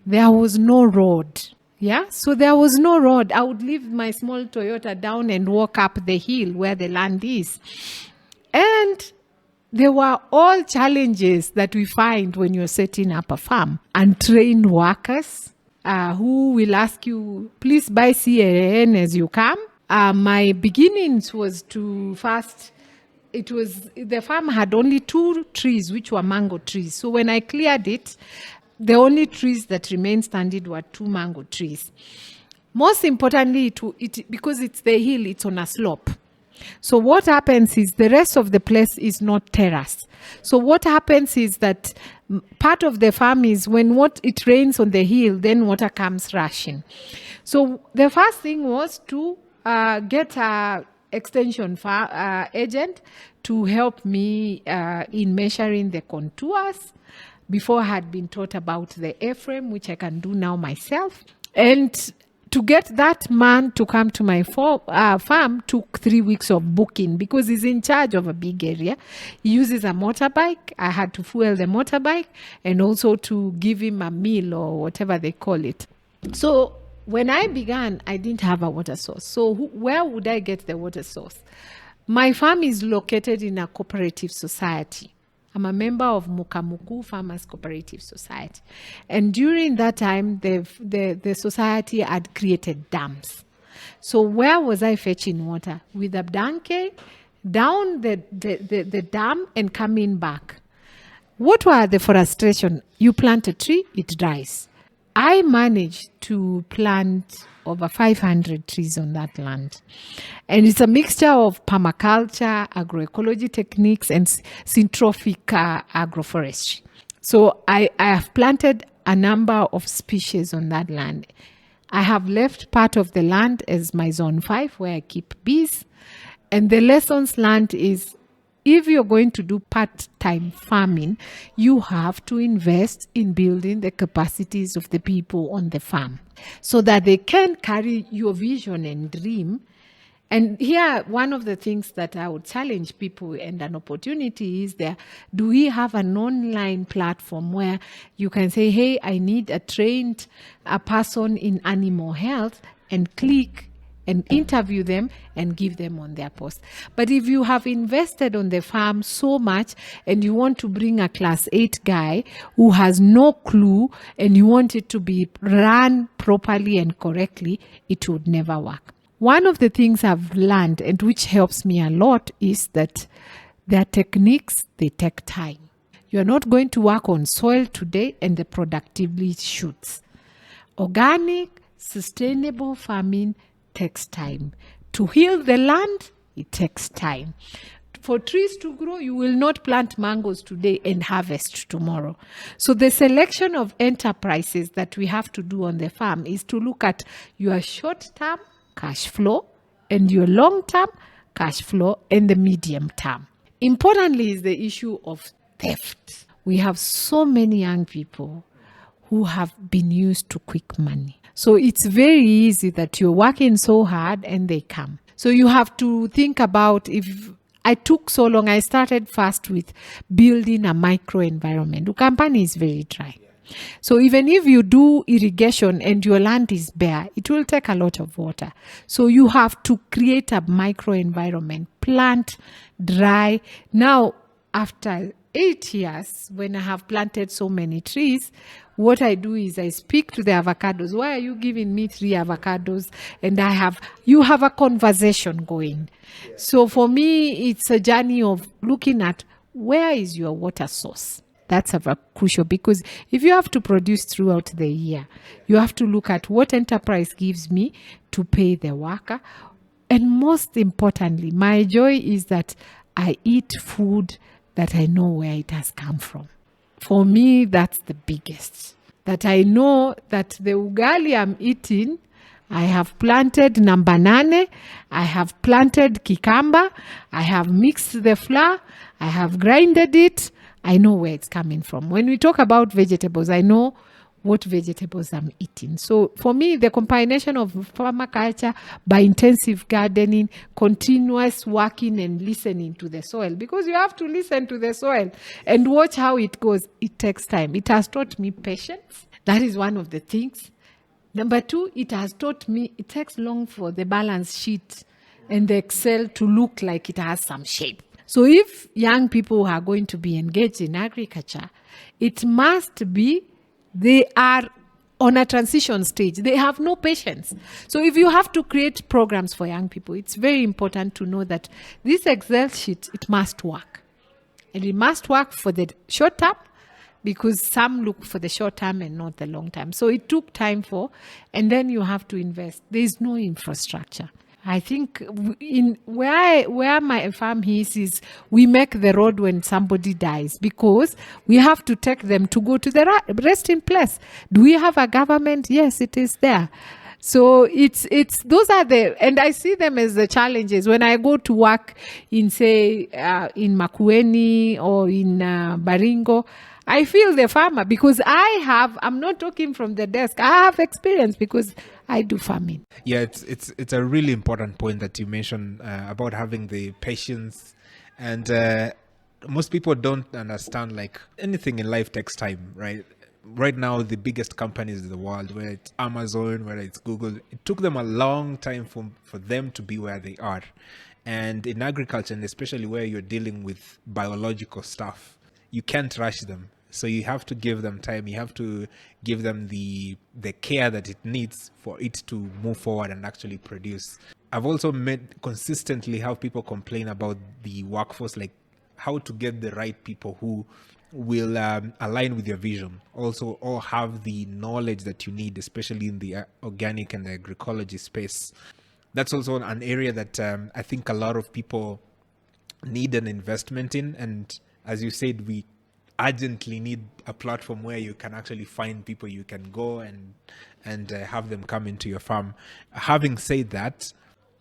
Speaker 1: There was no road. Yeah, so there was no road. I would leave my small Toyota down and walk up the hill where the land is. And there were all challenges that we find when you're setting up a farm. Untrained workers who will ask you, please buy CAN as you come. My beginnings was to first, the farm had only 2 trees, which were mango trees. So when I cleared it, the only trees that remained standing were 2 mango trees. Most importantly, because it's the hill, it's on a slope. So what happens is the rest of the place is not terrace. So what happens is that part of the farm is when it rains on the hill, then water comes rushing. So the first thing was to get a extension agent to help me in measuring the contours. Before I had been taught about the A-frame, which I can do now myself. And to get that man to come to my farm took 3 weeks of booking because he's in charge of a big area. He uses a motorbike. I had to fuel the motorbike and also to give him a meal or whatever they call it. So when I began, I didn't have a water source. So where would I get the water source? My farm is located in a cooperative society. I'm a member of Mukamuku Farmers Cooperative Society. And during that time, the society had created dams. So where was I fetching water? With a donkey, down the dam and coming back. What were the frustration? You plant a tree, it dies. I managed to plant over 500 trees on that land. And it's a mixture of permaculture, agroecology techniques, and syntrophic agroforestry. So I have planted a number of species on that land. I have left part of the land as my zone 5 where I keep bees. And the lessons learned is if you're going to do part-time farming, you have to invest in building the capacities of the people on the farm so that they can carry your vision and dream. And here, one of the things that I would challenge people and an opportunity is there, do we have an online platform where you can say, hey, I need a trained person in animal health, and click and interview them and give them on their post. But if you have invested on the farm so much and you want to bring a class 8 guy who has no clue and you want it to be run properly and correctly, it would never work. One of the things I've learned and which helps me a lot is that their techniques, they take time. You're not going to work on soil today and the productivity shoots. Organic, sustainable farming takes time. To heal the land, it takes time. For trees to grow, you will not plant mangoes today and harvest tomorrow. So the selection of enterprises that we have to do on the farm is to look at your short-term cash flow and your long-term cash flow and the medium-term. Importantly is the issue of theft. We have so many young people who have been used to quick money. So it's very easy that you're working so hard and they come. So you have to think about, if I took so long, I started first with building a micro environment. Ukampani is very dry. So even if you do irrigation and your land is bare, it will take a lot of water. So you have to create a micro environment, plant dry. Now, after 8 years, when I have planted so many trees, what I do is I speak to the avocados. Why are you giving me 3 avocados? And you have a conversation going. Yeah. So for me, it's a journey of looking at where is your water source. That's crucial, because if you have to produce throughout the year, you have to look at what enterprise gives me to pay the worker. And most importantly, my joy is that I eat food that I know where it has come from. For me, that's the biggest. That I know that the ugali I'm eating, I have planted number nane. I have planted kikamba. I have mixed the flour. I have grinded it. I know where it's coming from. When we talk about vegetables, I know what vegetables I'm eating. So for me, the combination of permaculture by intensive gardening, continuous working and listening to the soil, because you have to listen to the soil and watch how it goes. It takes time. It has taught me patience. That is one of the things. Number two, it has taught me it takes long for the balance sheet and the Excel to look like it has some shape. So if young people are going to be engaged in agriculture, it must be they are on a transition stage. They have no patience. So if you have to create programs for young people, it's very important to know that this Excel sheet, it must work. And it must work for the short term, because some look for the short term and not the long term. So it took time and then you have to invest. There is no infrastructure. I think in where my farm is we make the road when somebody dies, because we have to take them to go to the resting place. Do we have a government? Yes, it is there. So it's those are and I see them as the challenges when I go to work in, say, in Makueni or in Baringo. I feel the farmer, because I'm not talking from the desk. I have experience because I do farming.
Speaker 2: Yeah, it's a really important point that you mentioned about having the patience, and most people don't understand, like, anything in life takes time, right? Right now, the biggest companies in the world, whether it's Amazon, whether it's Google, it took them a long time for them to be where they are. And in agriculture, and especially where you're dealing with biological stuff, you can't rush them. So you have to give them time. You have to give them the care that it needs for it to move forward and actually produce. I've also met consistently how people complain about the workforce, like how to get the right people who will align with your vision, also, or have the knowledge that you need, especially in the organic and the agroecology space. That's also an area that I think a lot of people need an investment in. And as you said, we urgently need a platform where you can actually find people you can go and have them come into your farm. Having said that,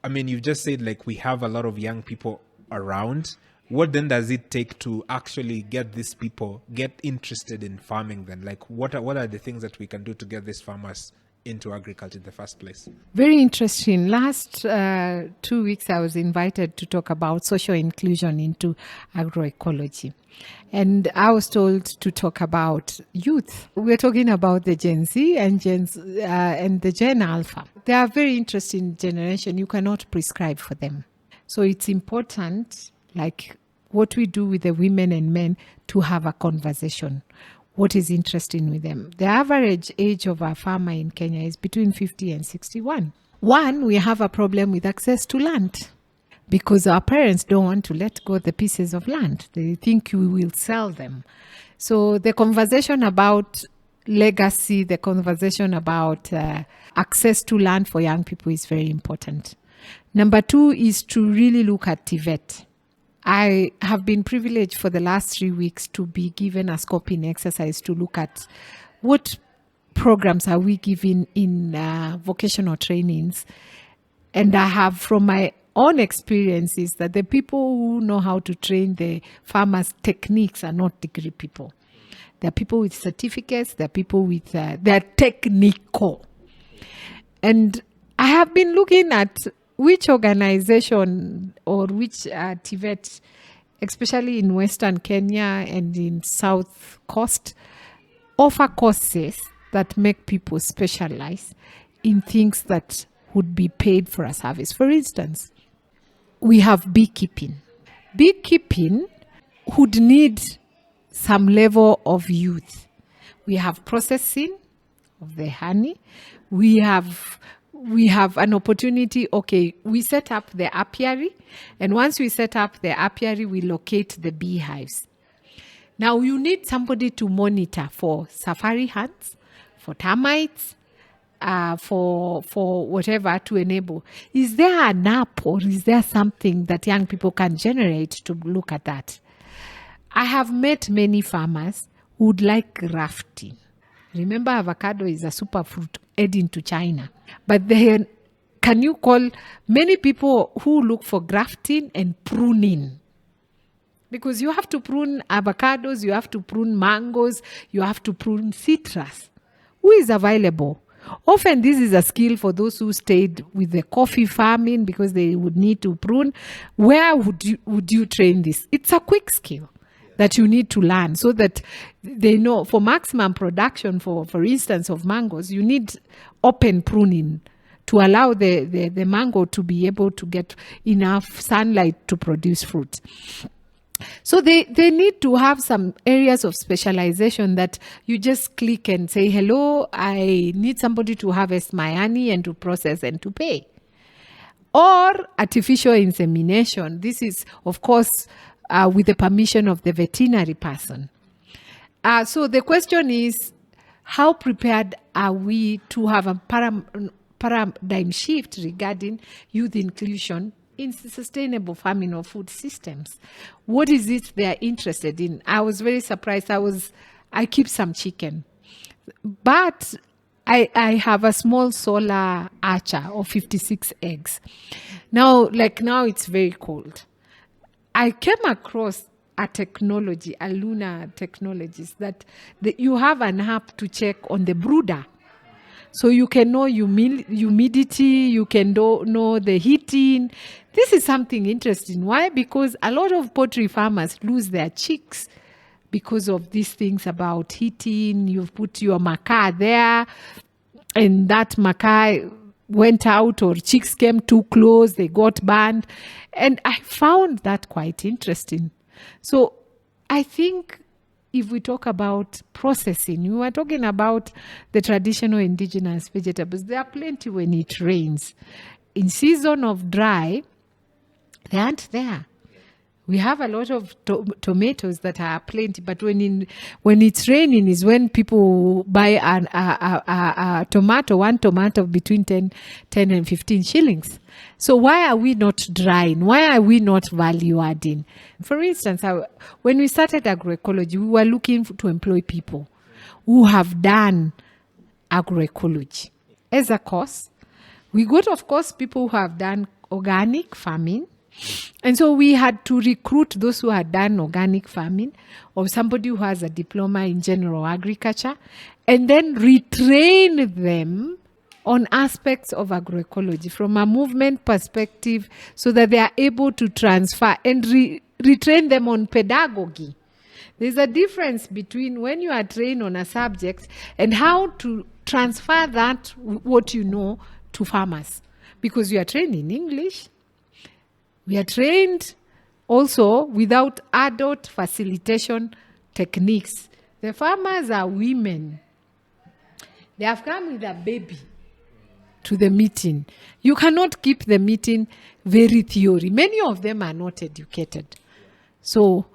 Speaker 2: I mean, you've just said, like, we have a lot of young people around. What then does it take to actually get these people get interested in farming then? Like, what are the things that we can do to get these farmers into agriculture in the first place?
Speaker 1: Very interesting. Last 2 weeks, I was invited to talk about social inclusion into agroecology. And I was told to talk about youth. We're talking about the Gen Z and the Gen Alpha. They are a very interesting generation. You cannot prescribe for them. So it's important, like what we do with the women and men, to have a conversation. What is interesting with them? The average age of a farmer in Kenya is between 50 and 61. One, we have a problem with access to land, because our parents don't want to let go the pieces of land. They think we will sell them. So the conversation about legacy, the conversation about access to land for young people is very important. Number two is to really look at TVET. I have been privileged for the last 3 weeks to be given a scoping exercise to look at what programs are we giving in vocational trainings. And I have, from my own experiences, that the people who know how to train the farmers techniques are not degree people. There are people with certificates, there are people with, they're technical. And I have been looking at which organization or which TVET, especially in Western Kenya and in South Coast, offer courses that make people specialize in things that would be paid for a service. For instance, we have beekeeping. Beekeeping would need some level of youth. We have processing of the honey. We have an opportunity. Okay, we set up the apiary, and once we set up the apiary, we locate the beehives. Now you need somebody to monitor for safari hunts, for termites, for whatever to enable. Is there an app or is there something that young people can generate to look at that? I have met many farmers who would like grafting. Remember, avocado is a superfruit heading to China. But then, can you call many people who look for grafting and pruning? Because you have to prune avocados, you have to prune mangoes, you have to prune citrus. Who is available? Often this is a skill for those who stayed with the coffee farming because they would need to prune. Where would you train this? It's a quick skill that you need to learn so that they know for maximum production, for instance, of mangoes, you need open pruning to allow the mango to be able to get enough sunlight to produce fruit. So they need to have some areas of specialization that you just click and say, hello, I need somebody to harvest my honey and to process and to pay. Or artificial insemination. This is, of course, with the permission of the veterinary person. So the question is, how prepared are we to have a paradigm shift regarding youth inclusion in sustainable farming or food systems? What is it they're interested in? I was very surprised. I keep some chicken, but I have a small solar archer of 56 eggs. Now it's very cold. I came across a technology, a lunar technologies that you have an app to check on the brooder. So you can know humidity, you can know the heating. This is something interesting. Why? Because a lot of poultry farmers lose their chicks because of these things about heating. You've put your maca there and that maca went out or chicks came too close, they got burned. And I found that quite interesting. So I think if we talk about processing, we were talking about the traditional indigenous vegetables. There are plenty when it rains. In season of dry, they aren't there. We have a lot of tomatoes that are plenty, but when it's raining is when people buy a tomato, one tomato between 10 and 15 shillings. So why are we not drying? Why are we not value adding? For instance, when we started agroecology, we were looking to employ people who have done agroecology. As a course, we got, of course, people who have done organic farming. And so we had to recruit those who had done organic farming or somebody who has a diploma in general agriculture and then retrain them on aspects of agroecology from a movement perspective so that they are able to transfer and retrain them on pedagogy. There's a difference between when you are trained on a subject and how to transfer that, what you know, to farmers. Because you are trained in English. We are trained also without adult facilitation techniques. The farmers are women. They have come with a baby to the meeting. You cannot keep the meeting very theory. Many of them are not educated. So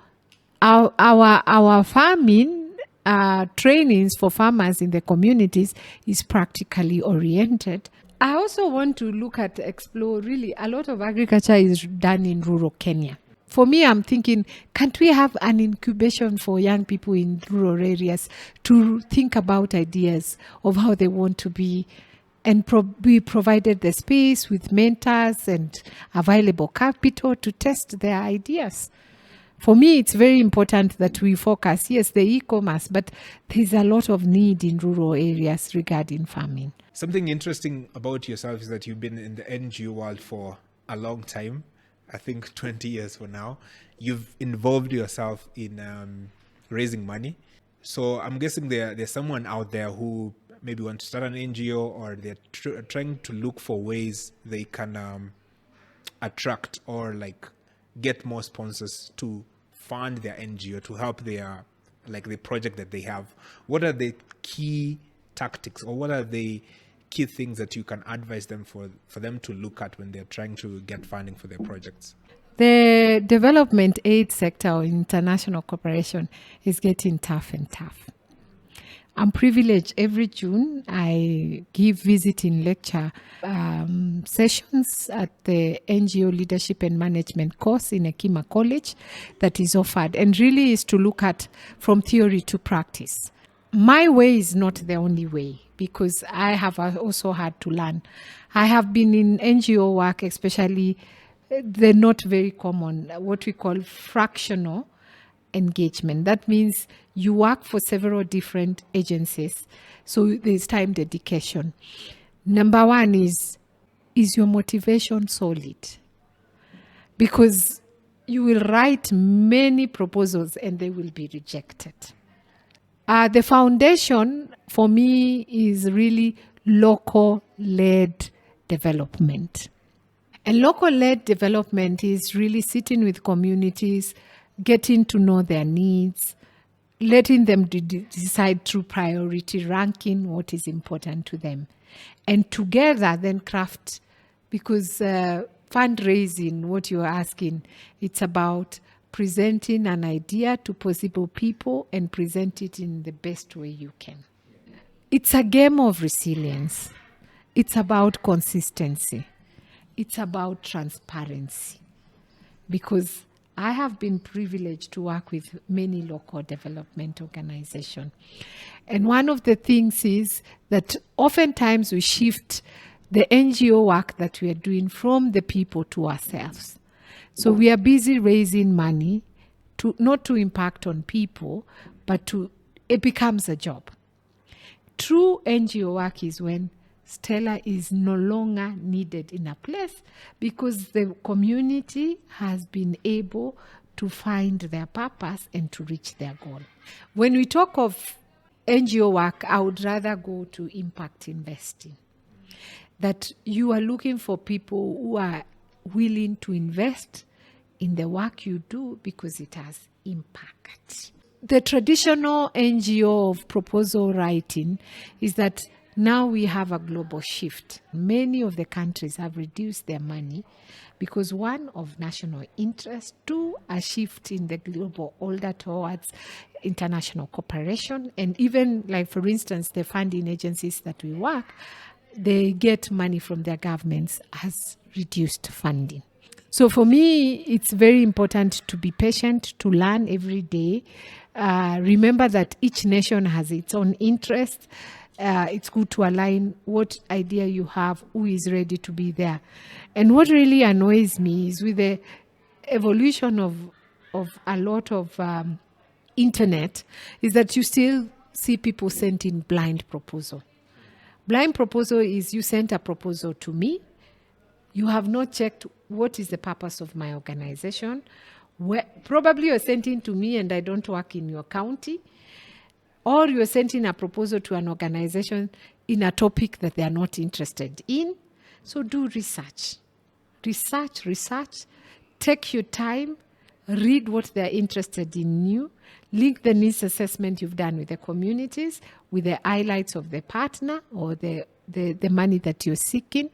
Speaker 1: our farming trainings for farmers in the communities is practically oriented. I also want to explore really a lot of agriculture is done in rural Kenya. For me, I'm thinking, can't we have an incubation for young people in rural areas to think about ideas of how they want to be and be provided the space with mentors and available capital to test their ideas? For me, it's very important that we focus, yes, the e-commerce, but there's a lot of need in rural areas regarding farming.
Speaker 2: Something interesting about yourself is that you've been in the NGO world for a long time, I think 20 years for now. You've involved yourself in raising money. So I'm guessing there's someone out there who maybe wants to start an NGO or they're trying to look for ways they can attract or get more sponsors to fund their NGO, to help their the project that they have. What are the key tactics or what are the key things that you can advise them for them to look at when they're trying to get funding for their projects?
Speaker 1: The development aid sector or international cooperation is getting tough and tough. I'm privileged. Every June, I give visiting lecture sessions at the NGO Leadership and Management course in Ekima College that is offered, and really is to look at from theory to practice. My way is not the only way, because I have also had to learn. I have been in NGO work, especially they're not very common, what we call fractional engagement. That means you work for several different agencies, so there's time dedication. Number one is your motivation solid? Because you will write many proposals and they will be rejected. The foundation for me is really local-led development. And local-led development is really sitting with communities, getting to know their needs, letting them decide through priority ranking what is important to them. And together then craft, because fundraising, what you're asking, it's about presenting an idea to possible people and present it in the best way you can. It's a game of resilience. It's about consistency. It's about transparency. Because I have been privileged to work with many local development organizations. And one of the things is that oftentimes we shift the NGO work that we are doing from the people to ourselves. So we are busy raising money, not to impact on people, but it becomes a job. True NGO work is when Stella is no longer needed in a place because the community has been able to find their purpose and to reach their goal. When we talk of NGO work, I would rather go to impact investing. That you are looking for people who are willing to invest in the work you do because it has impact. The traditional NGO of proposal writing is that now we have a global shift. Many of the countries have reduced their money because, one, of national interest, two, a shift in the global order towards international cooperation, and even, like, for instance, the funding agencies that we work, they get money from their governments has reduced funding. So for me, it's very important to be patient, to learn every day. Remember that each nation has its own interest. It's good to align what idea you have, who is ready to be there. And what really annoys me is with the evolution of a lot of internet, is that you still see people sending blind proposal. Blind proposal is you sent a proposal to me. You have not checked what is the purpose of my organization. Probably you're sending to me and I don't work in your county. Or you're sending a proposal to an organization in a topic that they are not interested in. So do research. Research. Take your time. Read what they're interested in you. Link the needs assessment you've done with the communities, with the highlights of the partner or the money that you're seeking.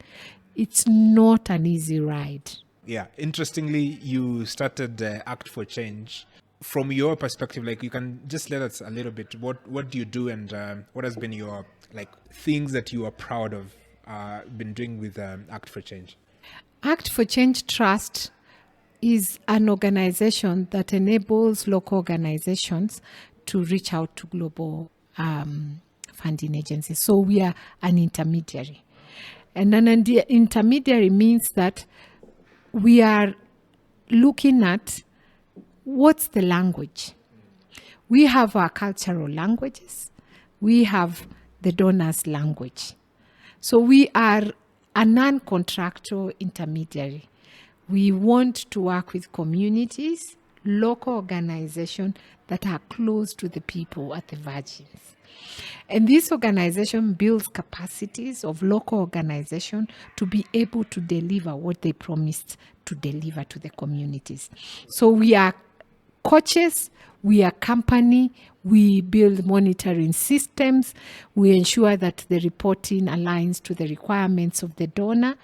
Speaker 1: It's not an easy ride.
Speaker 2: Yeah. Interestingly, you started Act for Change. From your perspective, like, you can just let us a little bit, what do you do, and what has been your, like, things that you are proud of been doing with Act for Change?
Speaker 1: Act for Change Trust is an organization that enables local organizations to reach out to global funding agencies. So we are an intermediary. And an intermediary means that we are looking at what's the language. We have our cultural languages. We have the donor's language. So we are a non-contractual intermediary. We want to work with communities, local organizations that are close to the people at the margins. And this organization builds capacities of local organizations to be able to deliver what they promised to deliver to the communities. So we are coaches, we are company, we build monitoring systems, we ensure that the reporting aligns to the requirements of the donor,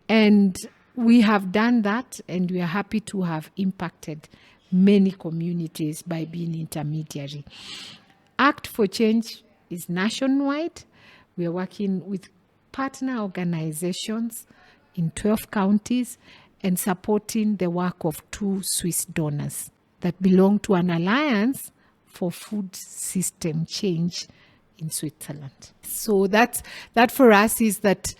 Speaker 1: and we have done that, and we are happy to have impacted many communities by being intermediary. Act for Change is nationwide. We are working with partner organizations in 12 counties and supporting the work of 2 Swiss donors that belong to an alliance for food system change in Switzerland. So that for us is that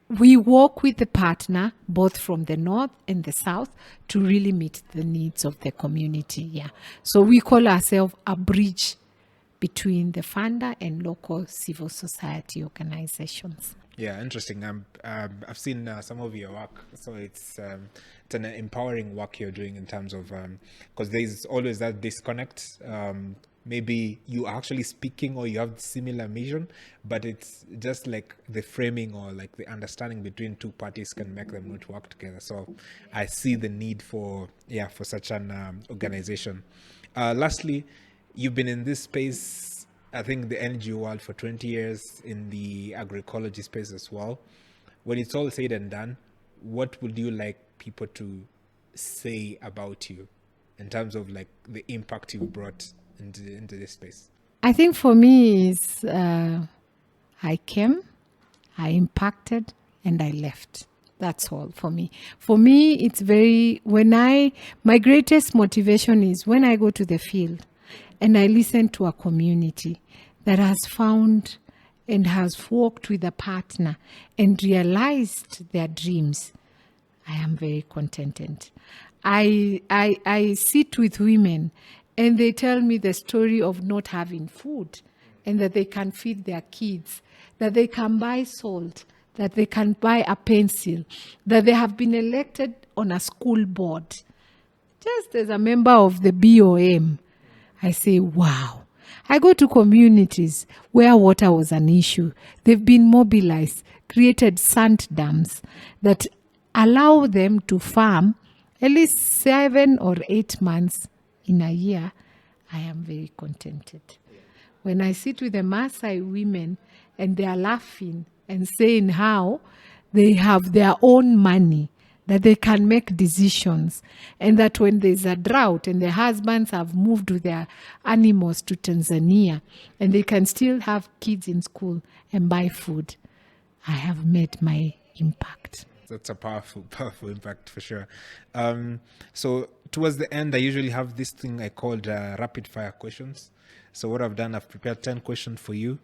Speaker 1: we work with the partner, both from the north and the south, to really meet the needs of the community. Yeah. So we call ourselves a bridge between the funder and local civil society organizations.
Speaker 2: Yeah, interesting. I've seen some of your work, so it's an empowering work you're doing in terms of because there's always that disconnect. Maybe you are actually speaking or you have similar mission, but it's just like the framing or like the understanding between two parties can make them not work together. So I see the need for such an organization. Lastly, you've been in this space, I think, the NGO world for 20 years, in the agroecology space as well. When it's all said and done, what would you like people to say about you in terms of like the impact you've brought into this space?
Speaker 1: I think for me is I came, I impacted, and I left. That's all for me. For me, it's my greatest motivation is when I go to the field and I listen to a community that has found and has worked with a partner and realized their dreams. I am very contented. I sit with women and they tell me the story of not having food and that they can feed their kids, that they can buy salt, that they can buy a pencil, that they have been elected on a school board. Just as a member of the BOM, I say, wow. I go to communities where water was an issue. They've been mobilized, created sand dams that allow them to farm at least 7 or 8 months in a year. I am very contented. When I sit with the Maasai women and they are laughing and saying how they have their own money, that they can make decisions, and that when there's a drought and their husbands have moved with their animals to Tanzania and they can still have kids in school and buy food, I have made my impact.
Speaker 2: That's a powerful impact for sure. So towards the end, I usually have this thing I called rapid fire questions. So what I've done, I've prepared 10 questions for you.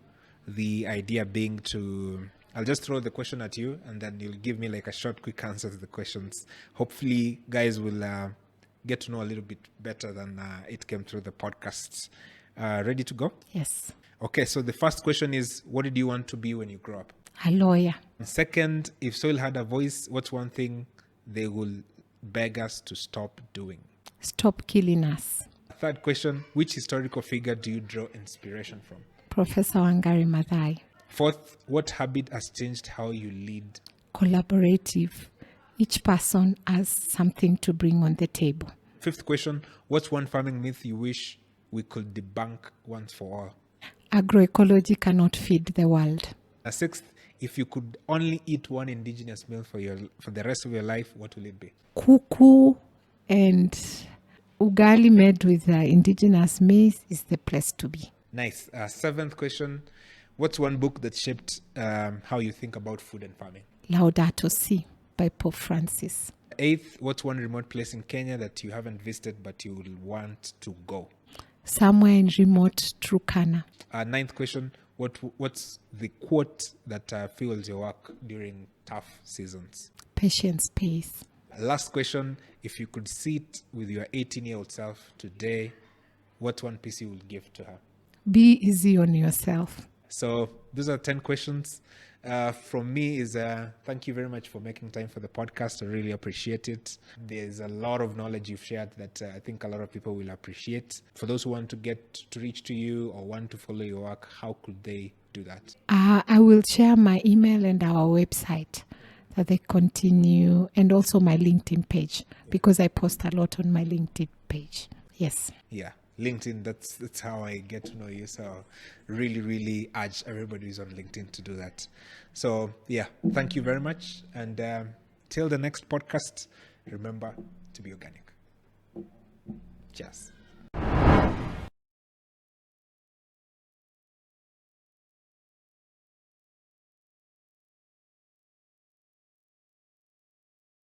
Speaker 2: The idea being I'll just throw the question at you and then you'll give me like a short, quick answer to the questions. Hopefully guys will get to know a little bit better than it came through the podcasts. Ready to go?
Speaker 1: Yes.
Speaker 2: Okay, so the first question is, what did you want to be when you grew up?
Speaker 1: A lawyer.
Speaker 2: And second, if soil had a voice, what's one thing they will beg us to stop doing?
Speaker 1: Stop killing us.
Speaker 2: Third question, which historical figure do you draw inspiration from?
Speaker 1: Professor Wangari Maathai.
Speaker 2: Fourth, what habit has changed how you lead?
Speaker 1: Collaborative. Each person has something to bring on the table.
Speaker 2: Fifth question, what's one farming myth you wish we could debunk once for all?
Speaker 1: Agroecology cannot feed the world.
Speaker 2: Sixth, if you could only eat one indigenous meal for the rest of your life, what will it be?
Speaker 1: Kuku and ugali made with indigenous maize is the place to be.
Speaker 2: Nice. Seventh question, what's one book that shaped how you think about food and farming?
Speaker 1: Laudato Si by Pope Francis.
Speaker 2: Eighth, what's one remote place in Kenya that you haven't visited but you will want to go?
Speaker 1: Somewhere in remote Turkana.
Speaker 2: Ninth question, what's the quote that fuels your work during tough seasons?
Speaker 1: Patience pays.
Speaker 2: Last question, if you could sit with your 18-year-old self today, what's one piece you would give to her?
Speaker 1: Be easy on yourself.
Speaker 2: So those are 10 questions. From me is thank you very much for making time for the podcast. I really appreciate it. There's a lot of knowledge you've shared that I think a lot of people will appreciate. For those who want to get to reach to you or want to follow your work, how could they do that?
Speaker 1: I will share my email and our website that they continue, and also my LinkedIn page, because I post a lot on my LinkedIn page. Yes.
Speaker 2: Yeah. LinkedIn, that's how I get to know you. So really, really urge everybody who's on LinkedIn to do that. So yeah, thank you very much. And till the next podcast, remember to be organic. Cheers.